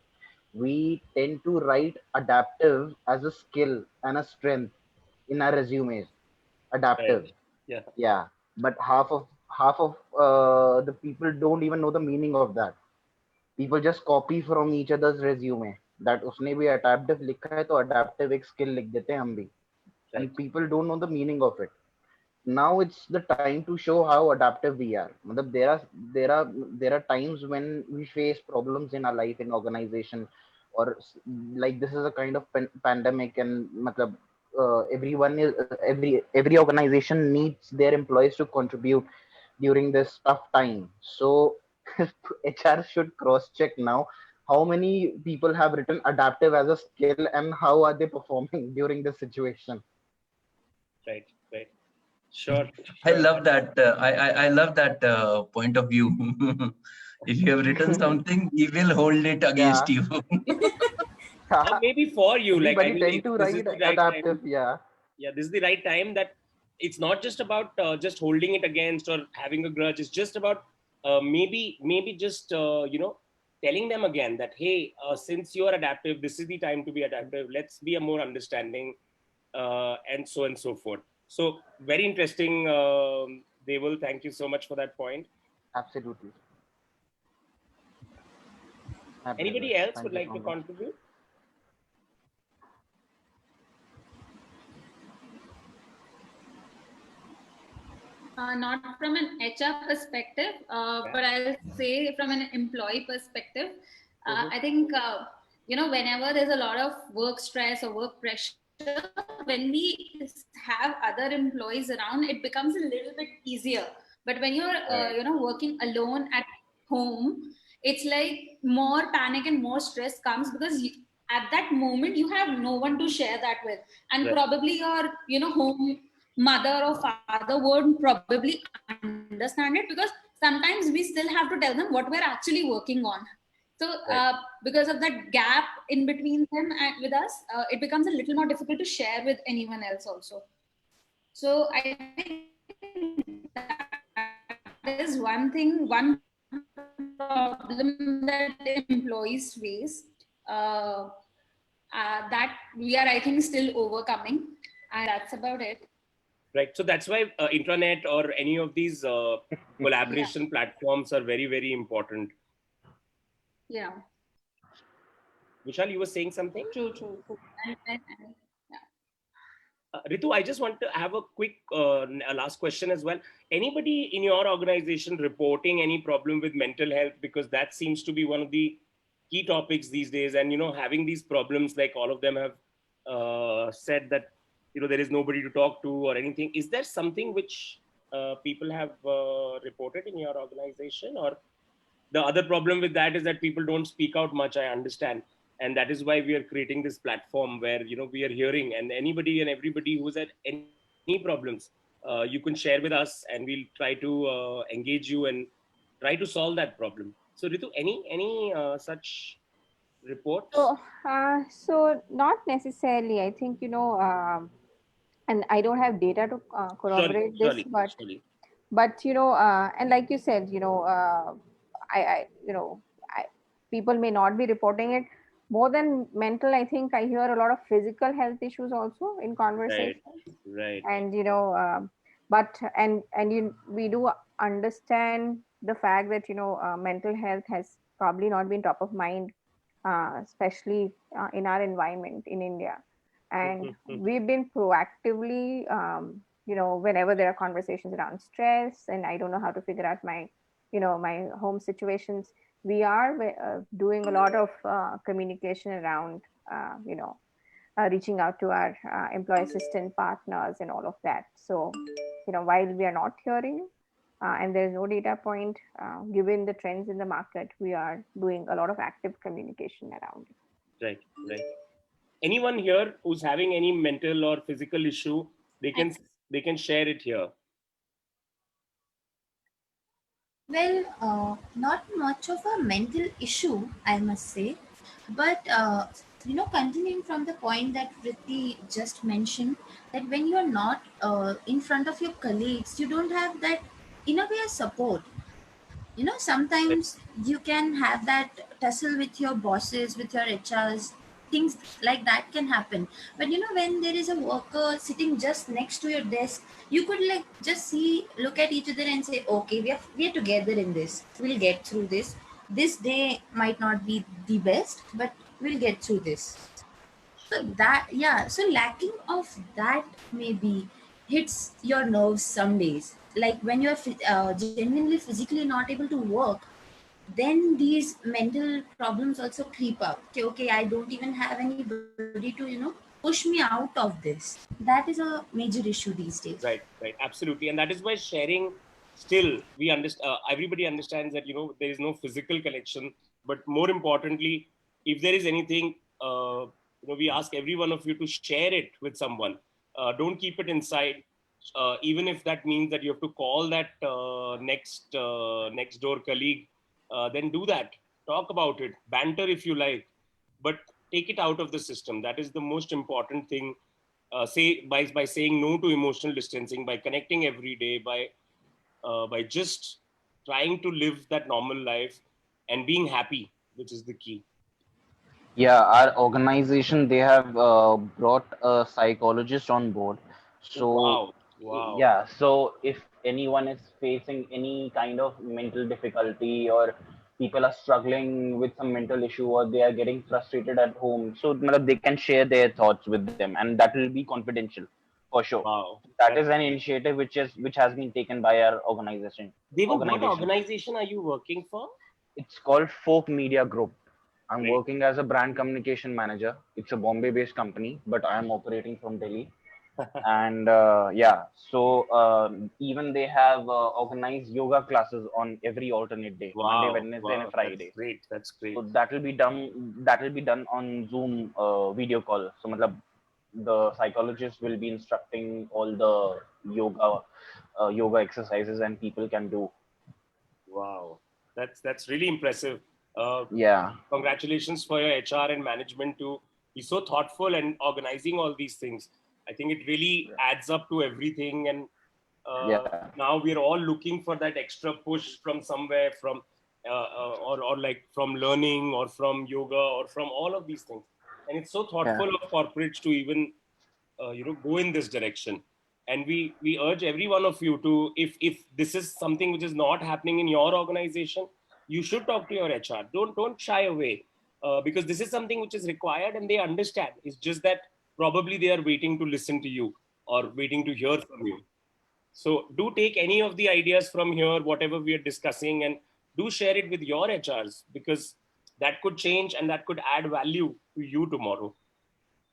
we tend to write adaptive as a skill and a strength in our resumes. Right. Adaptive. Yeah. Yeah. But half of the people don't even know the meaning of that. People just copy from each other's resume that उसने भी adaptive लिखा है तो adaptive एक skill लिख देते हैं हम भी, and people don't know the meaning of it. Now it's the time to show how adaptive we are. Matlab, there are times when we face problems in our life in organization, or like this is a kind of pandemic, and matlab, everyone is every organization needs their employees to contribute during this tough time. So HR should cross check now how many people have written adaptive as a skill and how are they performing during this situation. Right. Sure. I love that. I love that point of view. If you have written something, we will hold it against you. Or maybe for you, like I Everybody mean, tend to this is write the right adaptive. time. Yeah. Yeah, this is the right time that it's not just about just holding it against or having a grudge. It's just about maybe just telling them again that hey, since you are adaptive, this is the time to be adaptive. Let's be a more understanding, and so forth. So very interesting, Deval. Thank you so much for that point. Absolutely. Anybody else would like to contribute? Not from an HR perspective, but I'll say from an employee perspective. I think, whenever there's a lot of work stress or work pressure, when we have other employees around, it becomes a little bit easier. But when you're, working alone at home, it's like more panic and more stress comes because at that moment you have no one to share that with, and probably your, home mother or father won't probably understand it, because sometimes we still have to tell them what we're actually working on. So because of that gap in between them and with us, it becomes a little more difficult to share with anyone else also. So I think that is one problem that employees face, that we are, I think, still overcoming, and that's about it. Right. So that's why intranet or any of these collaboration platforms are very, very important. Yeah. Vishal, you were saying something? True. Ritu, I just want to have a quick last question as well. Anybody in your organization reporting any problem with mental health? Because that seems to be one of the key topics these days. And, having these problems, like all of them have said that, there is nobody to talk to or anything. Is there something which people have reported in your organization? Or the other problem with that is that people don't speak out much, I understand. And that is why we are creating this platform where, we are hearing, and anybody and everybody who's at any problems, you can share with us, and we'll try to engage you and try to solve that problem. So Ritu, any such reports? So not necessarily. I think, and I don't have data to corroborate this, but and like you said, people may not be reporting it, more than mental, I think I hear a lot of physical health issues also in conversation. Right. And but we do understand the fact that mental health has probably not been top of mind, especially in our environment in India. And we've been proactively, whenever there are conversations around stress and I don't know how to figure out my home situations, we are doing a lot of communication around, reaching out to our employee assistant partners and all of that. So, while we are not hearing and there's no data point, given the trends in the market, we are doing a lot of active communication around it. Right. Anyone here who's having any mental or physical issue, they can share it here. Well, not much of a mental issue, I must say, but continuing from the point that Ritti just mentioned, that when you're not in front of your colleagues, you don't have that in a way support. Sometimes you can have that tussle with your bosses, with your HRs, things like that can happen. But when there is a worker sitting just next to your desk, you could like just look at each other and say, okay, we are together in this, we'll get through this day might not be the best, but we'll get through this. So that, yeah, so lacking of that maybe hits your nerves some days. Like when you're genuinely physically not able to work, then these mental problems also creep up. Okay, I don't even have anybody to, push me out of this. That is a major issue these days. Right, absolutely. And that is why sharing, still, we understand, everybody understands that, there is no physical connection. But more importantly, if there is anything, we ask every one of you to share it with someone. Don't keep it inside. Even if that means that you have to call that next door colleague, then do that. Talk about it. Banter if you like, but take it out of the system. That is the most important thing. Say by saying no to emotional distancing, by connecting every day, by just trying to live that normal life and being happy, which is the key. Yeah, our organization, they have brought a psychologist on board. So Wow. yeah, so if anyone is facing any kind of mental difficulty, or people are struggling with some mental issue, or they are getting frustrated at home, so they can share their thoughts with them, and that will be confidential for sure. Wow. That is an initiative which has been taken by our organization. Devon, what organization are you working for? It's called Folk Media Group. I'm Great. working as a brand communication manager. It's a Bombay-based company, but I am operating from Delhi. And even they have organized yoga classes on every alternate day, Monday, Wednesday, and Friday. That's great. So that will be done on Zoom video call. So the psychologist will be instructing all the yoga exercises, and people can do. Wow, that's really impressive. Yeah. Congratulations for your HR and management to be so thoughtful and organizing all these things. I think it really adds up to everything. And now we're all looking for that extra push from somewhere, from or like from learning, or from yoga, or from all of these things. And it's so thoughtful of corporates to even go in this direction. And we urge every one of you to, if this is something which is not happening in your organization, you should talk to your HR. Don't shy away, because this is something which is required, and they understand. It's just that probably they are waiting to listen to you, or waiting to hear from you. So do take any of the ideas from here, whatever we are discussing, and do share it with your HRs, because that could change and that could add value to you tomorrow.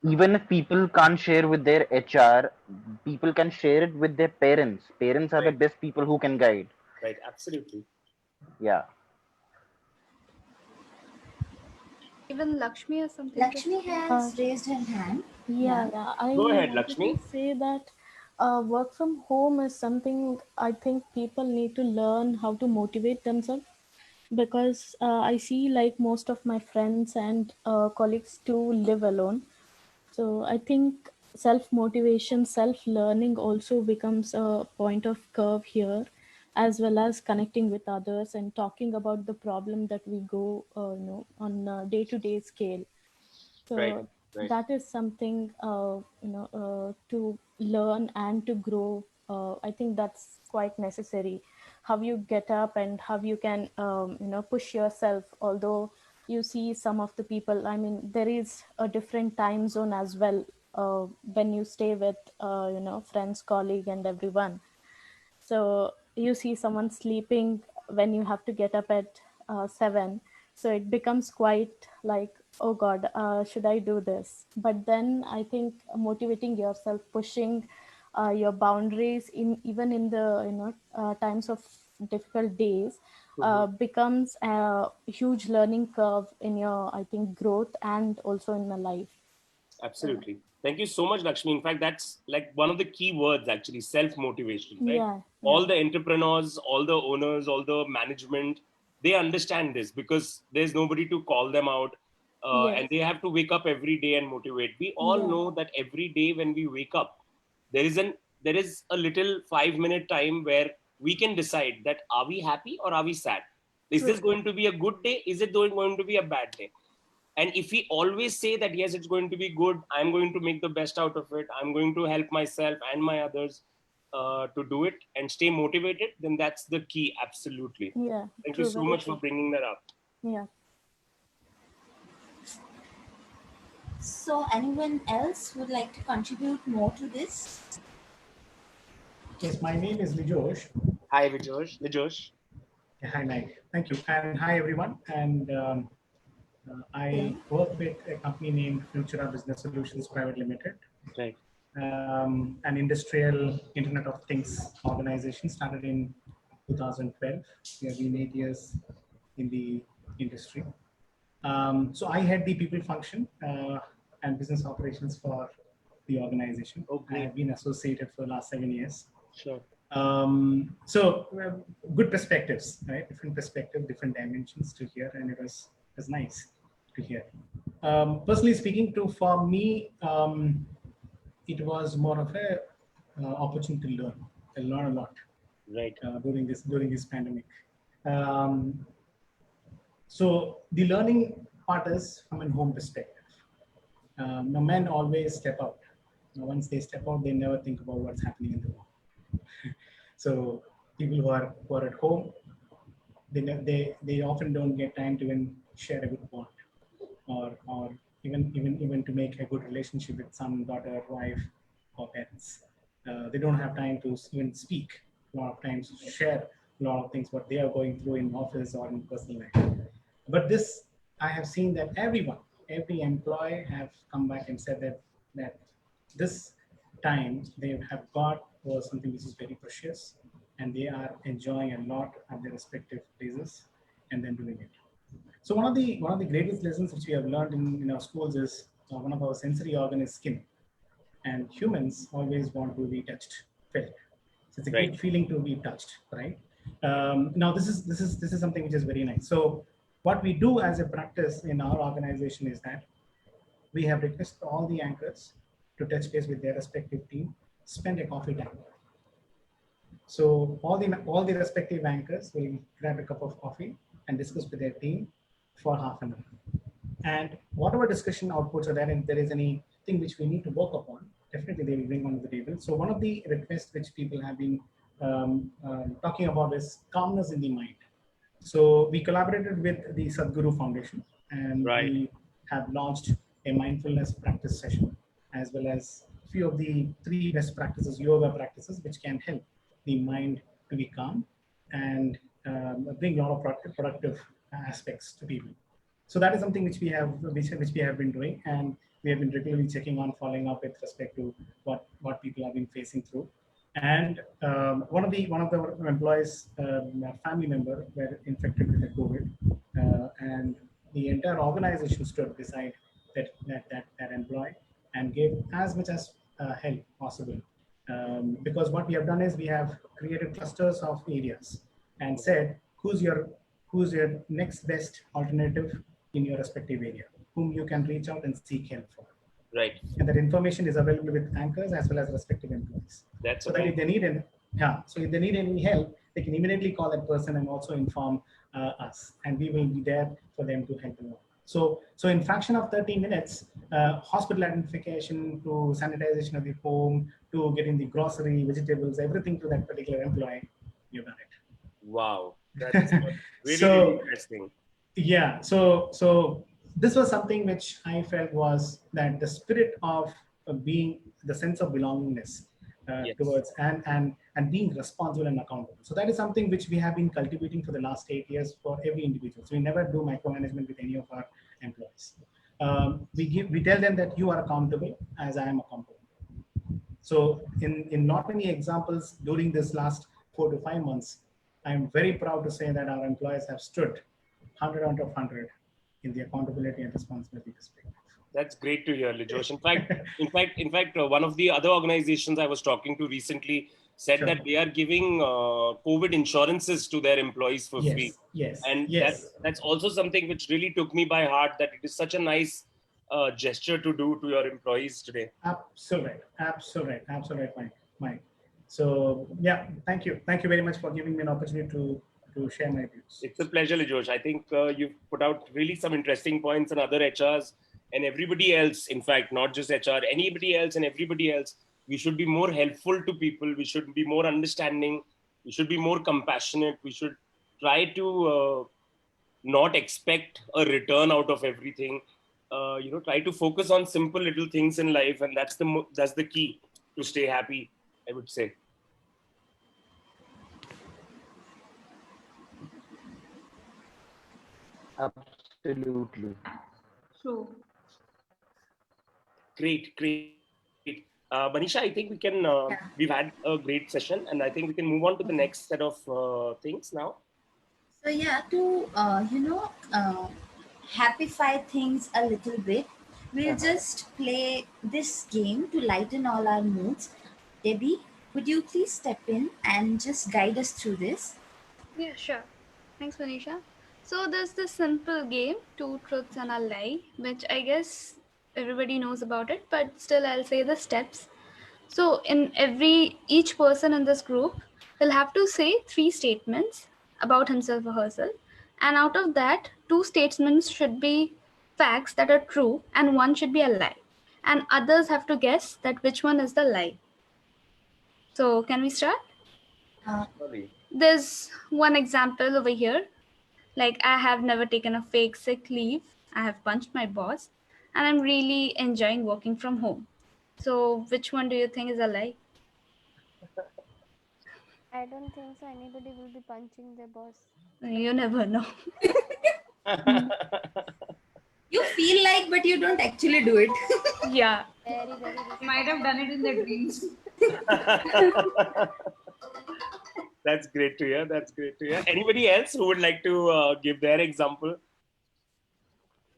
Even if people can't share with their HR, people can share it with their parents. Parents are the best people who can guide. Right, absolutely. Yeah. Even Lakshmi or something. Lakshmi has raised her hand. Yeah. I Go ahead, wanted Lakshmi. to say that work from home is something I think people need to learn how to motivate themselves, because I see like most of my friends and colleagues too live alone. So I think self-motivation, self-learning also becomes a point of curve here, as well as connecting with others and talking about the problem that we go on a day-to-day scale. So Right. Right. that is something to learn and to grow. I think that's quite necessary. How you get up and how you can push yourself. Although you see some of the people, I mean, there is a different time zone as well when you stay with friends, colleague, and everyone. So you see someone sleeping when you have to get up at 7. So it becomes quite like, oh God, should I do this? But then I think motivating yourself, pushing your boundaries in even in the times of difficult days becomes a huge learning curve in your, I think, growth and also in the life. Absolutely. Thank you so much, Lakshmi. In fact, that's like one of the key words, actually, self-motivation, right? Yeah, All the entrepreneurs, all the owners, all the management, they understand this because there's nobody to call them out. Yes. And they have to wake up every day and motivate. We all Yeah. know that every day when we wake up, there is a little 5-minute time where we can decide that are we happy or are we sad? Is True. this going to be a good day? Is it going to be a bad day? And if we always say that, yes, it's going to be good, I'm going to make the best out of it, I'm going to help myself and my others to do it and stay motivated, then that's the key. Absolutely. Yeah. Thank True, you so very much true. for bringing that up. Yeah. So anyone else would like to contribute more to this? Yes, my name is Nijosh. Hi, Nijosh. Hi, Mike. Thank you. And hi, everyone. And I work with a company named Futura Business Solutions Private Limited. Right. An industrial Internet of Things organization started in 2012. We have been 8 years in the industry. So I had the people function and business operations for the organization. Okay. I have been associated for the last 7 years. Sure. So good perspectives, right? Different perspectives, different dimensions to hear, and it was nice to hear. Personally speaking, for me, it was more of a opportunity to learn. I learned a lot, right, during this pandemic. So the learning part is from a home perspective. Now men always step out. Now, once they step out, they never think about what's happening in the world. So people who are at home, they often don't get time to even share a good bond, or even to make a good relationship with son, daughter, wife, or parents. They don't have time to even speak. A lot of times to share a lot of things what they are going through in office or in personal life. But this, I have seen that every employee have come back and said that this time they have got was something which is very precious, and they are enjoying a lot at their respective places and then doing it. So one of the greatest lessons which we have learned in our schools is one of our sensory organ is skin, and humans always want to be touched, felt. So it's a good feeling to be touched, right? Now this is something which is very nice. So what we do as a practice in our organization is that we have requested all the anchors to touch base with their respective team, spend a coffee time. So all the respective anchors will grab a cup of coffee and discuss with their team for half an hour. And whatever discussion outputs are there, and if there is anything which we need to work upon, definitely they will bring onto the table. So one of the requests which people have been talking about is calmness in the mind. So we collaborated with the Sadhguru Foundation, and we have launched a mindfulness practice session, as well as a few of the 3 best practices, yoga practices, which can help the mind to be calm and bring a lot of productive aspects to people. So that is something which we have been doing, and we have been regularly checking on, following up with respect to what people have been facing through. And one of the employees, family member, were infected with the COVID, and the entire organization stood beside that employee and gave as much as help possible. Because what we have done is we have created clusters of areas and said who's your next best alternative in your respective area, whom you can reach out and seek help for. Right. And that information is available with anchors as well as respective employees. That's so that if they need any help, they can immediately call that person and also inform us, and we will be there for them to help them out. So in fraction of 30 minutes, hospital identification to sanitization of the home to getting the grocery, vegetables, everything to that particular employee, you've done it. Wow, that's really, So, really interesting. Yeah, so this was something which I felt was that the spirit of being, the sense of belongingness Yes. towards and being responsible and accountable. So that is something which we have been cultivating for the last 8 years for every individual. So we never do micromanagement with any of our employees. We tell them that you are accountable as I am accountable. So in not many examples during this last 4 to 5 months, I am very proud to say that our employees have stood 100 out of 100 in the accountability and responsibility perspective. That's great to hear, Lijosh. In fact, one of the other organizations I was talking to recently said Sure. that they are giving COVID insurances to their employees for free. Yes. And Yes. that's also something which really took me by heart, that it is such a nice gesture to do to your employees today. Absolutely, Mike. So yeah, thank you very much for giving me an opportunity to share my views. It's a pleasure, Lijosh. I think you've put out really some interesting points, and other HRs and everybody else, in fact, not just HR, anybody else and everybody else, we should be more helpful to people. We should be more understanding. We should be more compassionate. We should try to not expect a return out of everything. Try to focus on simple little things in life, and that's the key to stay happy, I would say. Absolutely. True. Great. Manisha, I think we can, we've had a great session, and I think we can move on to the next set of things now. So yeah, to happify things a little bit, we'll just play this game to lighten all our moods. Debbie, would you please step in and just guide us through this? Yeah, sure. Thanks, Manisha. So there's this simple game, 2 truths and a lie, which I guess everybody knows about it, but still I'll say the steps. So each person in this group will have to say 3 statements about himself or herself, and out of that, 2 statements should be facts that are true and 1 should be a lie, and others have to guess that which one is the lie. So can we start? There's one example over here. Like, I have never taken a fake sick leave. I have punched my boss, and I'm really enjoying working from home. So which one do you think is a lie? I don't think so. Anybody will be punching their boss. You never know. You feel like, but you don't actually do it. Yeah. Very, very. Might have done it in their dreams. That's great to hear. Anybody else who would like to give their example?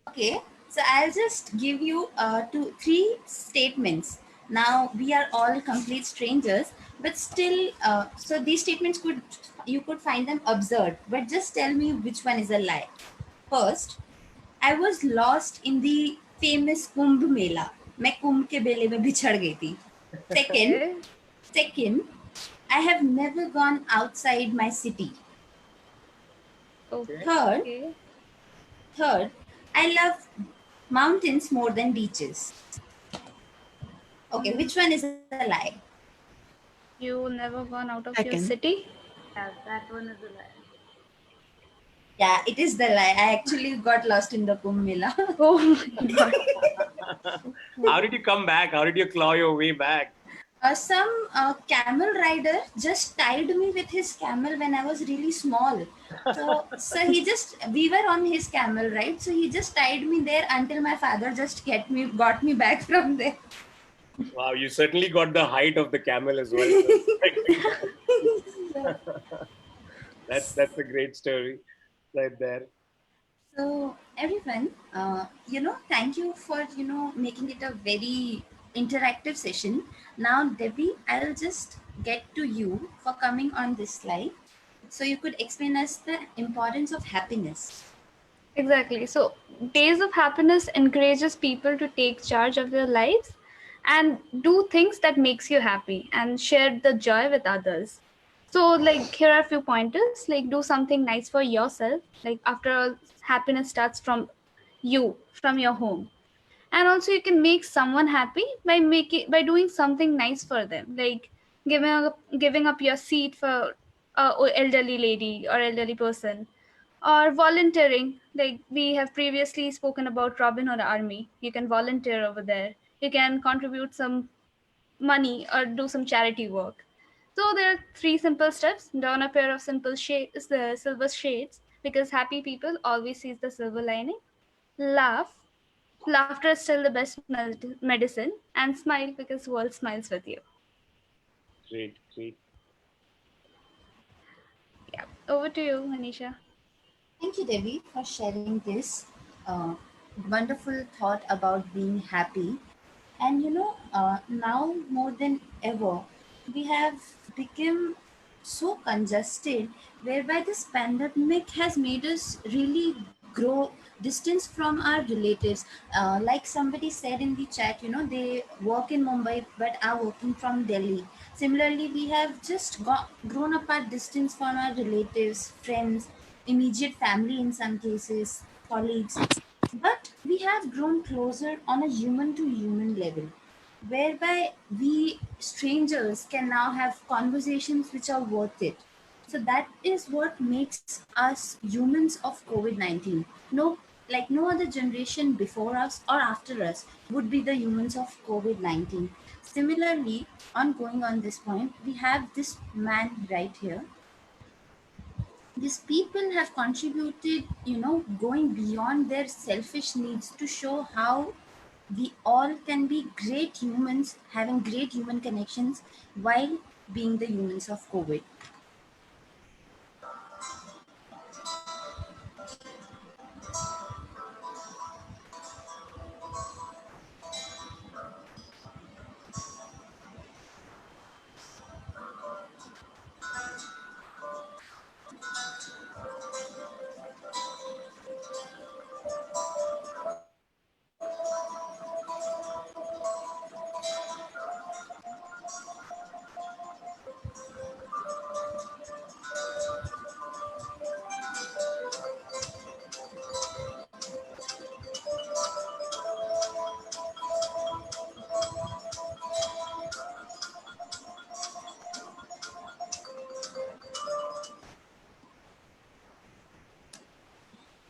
Okay, so I'll just give you 3 statements. Now we are all complete strangers, but still, so these statements you could find them absurd, but just tell me which one is a lie. First, I was lost in the famous Kumbh Mela. मैं कुंभ के बेले में बिछड़ गई थी. Second, I have never gone outside my city. Okay. Third, I love mountains more than beaches. Okay, which one is a lie? You never gone out of your Second. city? Yeah, that one is a lie. Yeah, it is the lie. I actually got lost in the Kumbh Mela. Oh my God. How did you come back? How did you claw your way back? Some camel rider just tied me with his camel when I was really small. So we were on his camel, right? So he just tied me there until my father just got me back from there. Wow, you certainly got the height of the camel as well. That's a great story right there. So everyone, thank you for, making it a very interactive session. Now, Debbie, I'll just get to you for coming on this slide. So you could explain us the importance of happiness. Exactly. So Days of Happiness encourages people to take charge of their lives and do things that makes you happy and share the joy with others. So like, here are a few pointers, like do something nice for yourself. Like, after all, happiness starts from you from your home. And also you can make someone happy by doing something nice for them, like giving up your seat for a elderly lady or elderly person, or volunteering, like we have previously spoken about Robin Hood Army. You can volunteer over there, you can contribute some money or do some charity work. So there are three simple steps: don a pair of simple shades, the silver shades, because happy people always sees the silver lining. Laugh, laughter is still the best medicine. And smile, because world smiles with you. Great, great. Yeah, over to you, Manisha. Thank you, Devi, for sharing this wonderful thought about being happy. And now more than ever, we have become so congested, whereby this pandemic has made us really grow distance from our relatives. Like somebody said in the chat, they work in Mumbai but are working from Delhi. Similarly, we have just grown apart distance from our relatives, friends, immediate family in some cases, colleagues. But we have grown closer on a human to human level, whereby we strangers can now have conversations which are worth it. So that is what makes us humans of COVID-19. No other generation before us or after us would be the humans of COVID-19. Similarly, on going on this point, we have this man right here. These people have contributed, going beyond their selfish needs to show how we all can be great humans, having great human connections while being the humans of COVID.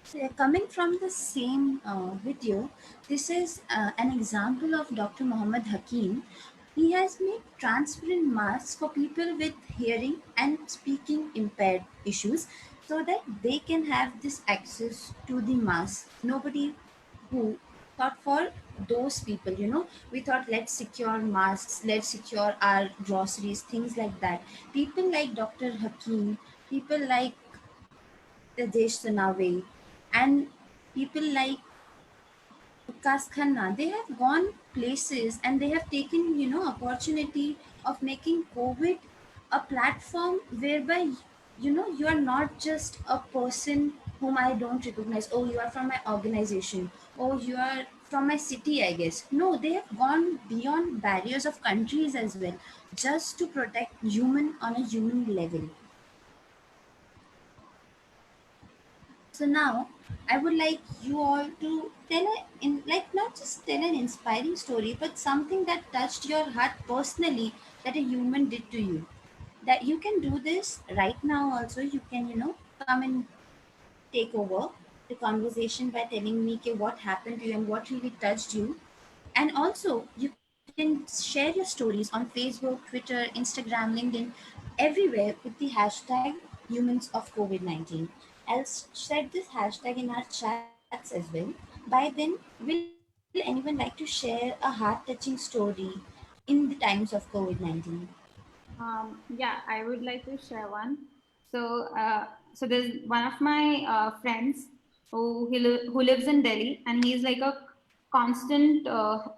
So, coming from the same video, this is an example of Dr. Mohammed Hakim. He has made transparent masks for people with hearing and speaking impaired issues, so that they can have this access to the mask. Nobody who thought for those people, we thought, let's secure masks, let's secure our groceries, things like that. People like Dr. Hakim, people like Rajesh Sunave, and people like Vikas Khanna, they have gone places and they have taken, opportunity of making COVID a platform whereby, you are not just a person whom I don't recognize. Oh, you are from my organization. Oh, you are from my city, I guess. No, they have gone beyond barriers of countries as well, just to protect human on a human level. So now I would like you all to tell not just tell an inspiring story, but something that touched your heart personally that a human did to you. That you can do this right now also. You can, come and take over the conversation by telling me what happened to you and what really touched you. And also, you can share your stories on Facebook, Twitter, Instagram, LinkedIn, everywhere with the hashtag humans of COVID 19. I'll set this hashtag in our chats as well. By then, will anyone like to share a heart touching story in the times of COVID 19? Yeah, I would like to share one. So there's one of my friends who lives in Delhi, and he's like a constant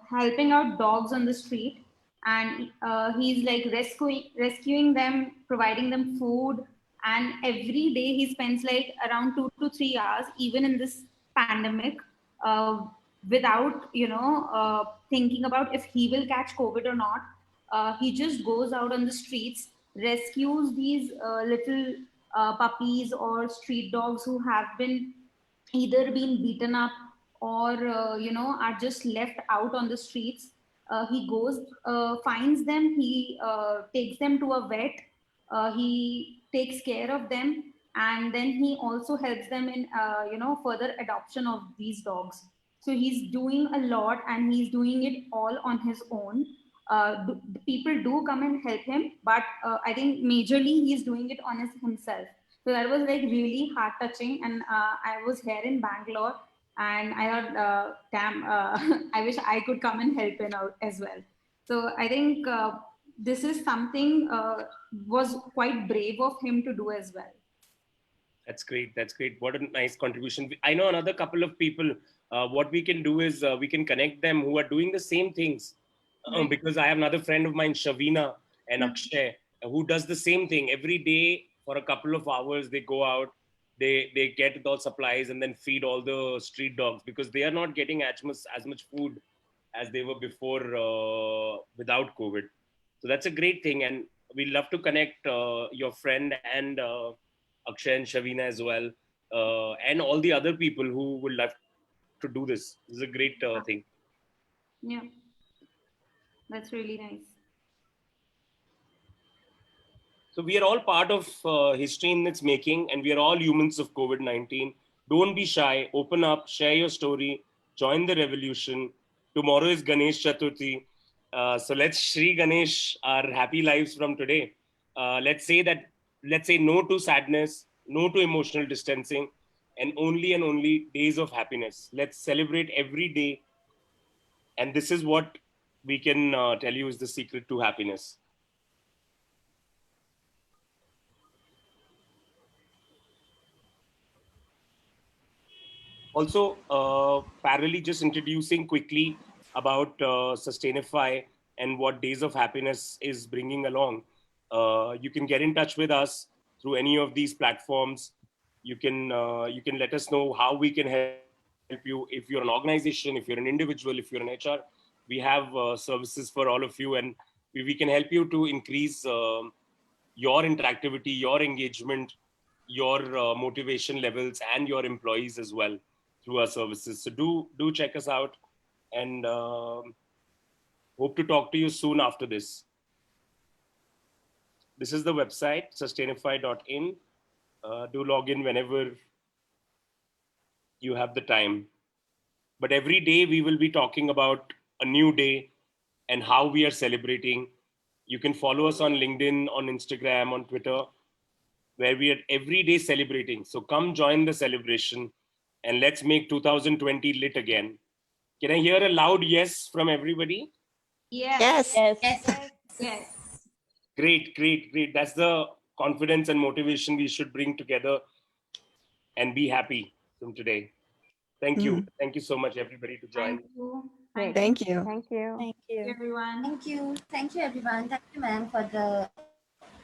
helping out dogs on the street, and he's like rescuing them, providing them food, and every day he spends like around 2 to 3 hours, even in this pandemic, uh, without thinking about if he will catch COVID or not. He just goes out on the streets, rescues these little puppies or street dogs who have been either been beaten up or are just left out on the streets. He goes, finds them, he takes them to a vet, he takes care of them, and then he also helps them in further adoption of these dogs. So he's doing a lot, and he's doing it all on his own. The people do come and help him, but I think majorly he's doing it on himself. So that was like really heart touching. And I was here in Bangalore, and I thought, damn, I wish I could come and help him out as well. So I think this is something was quite brave of him to do as well. That's great. That's great. What a nice contribution. I know another couple of people. What we can do is we can connect them who are doing the same things. Because I have another friend of mine, Shavina and Akshay, who does the same thing. Every day for a couple of hours, they go out, they get those supplies and then feed all the street dogs, because they are not getting as much food as they were before without COVID. So that's a great thing. And we love to connect your friend and Akshay and Shavina as well, and all the other people who would love to do this. This is a great thing. Yeah. That's really nice. So we are all part of history in its making, and we are all humans of COVID-19. Don't be shy, open up, share your story, join the revolution. Tomorrow is Ganesh Chaturthi. So let's Shri Ganesh our happy lives from today. Let's say no to sadness, no to emotional distancing, and only days of happiness. Let's celebrate every day. And this is what we can tell you is the secret to happiness. Also, parallelly, just introducing quickly about Sustainify and what Days of Happiness is bringing along. You can get in touch with us through any of these platforms. You can let us know how we can help you. If you're an organization, if you're an individual, if you're an HR, we have services for all of you, and we can help you to increase your interactivity, your engagement, your motivation levels, and your employees as well through our services. So do check us out, and hope to talk to you soon after this. This is the website, sustainify.in. Do log in whenever you have the time. But every day we will be talking about a new day and how we are celebrating. You can follow us on LinkedIn, on Instagram, on Twitter, where we are every day celebrating. So come join the celebration and let's make 2020 lit again. Can I hear a loud yes from everybody? Yes. Yes. Yes. Yes. Great. That's the confidence and motivation we should bring together and be happy from today. Thank you. Thank you so much, everybody, to join. Thank you. Thank you. Thank you. Thank you. Everyone. Thank you. Thank you, everyone. Thank you, ma'am, for the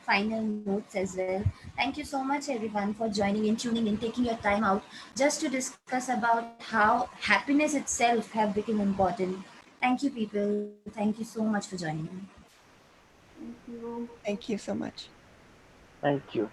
final notes as well. Thank you so much, everyone, for joining in, tuning in, taking your time out just to discuss about how happiness itself have become important. Thank you, people. Thank you so much for joining in. Thank you. Thank you so much. Thank you.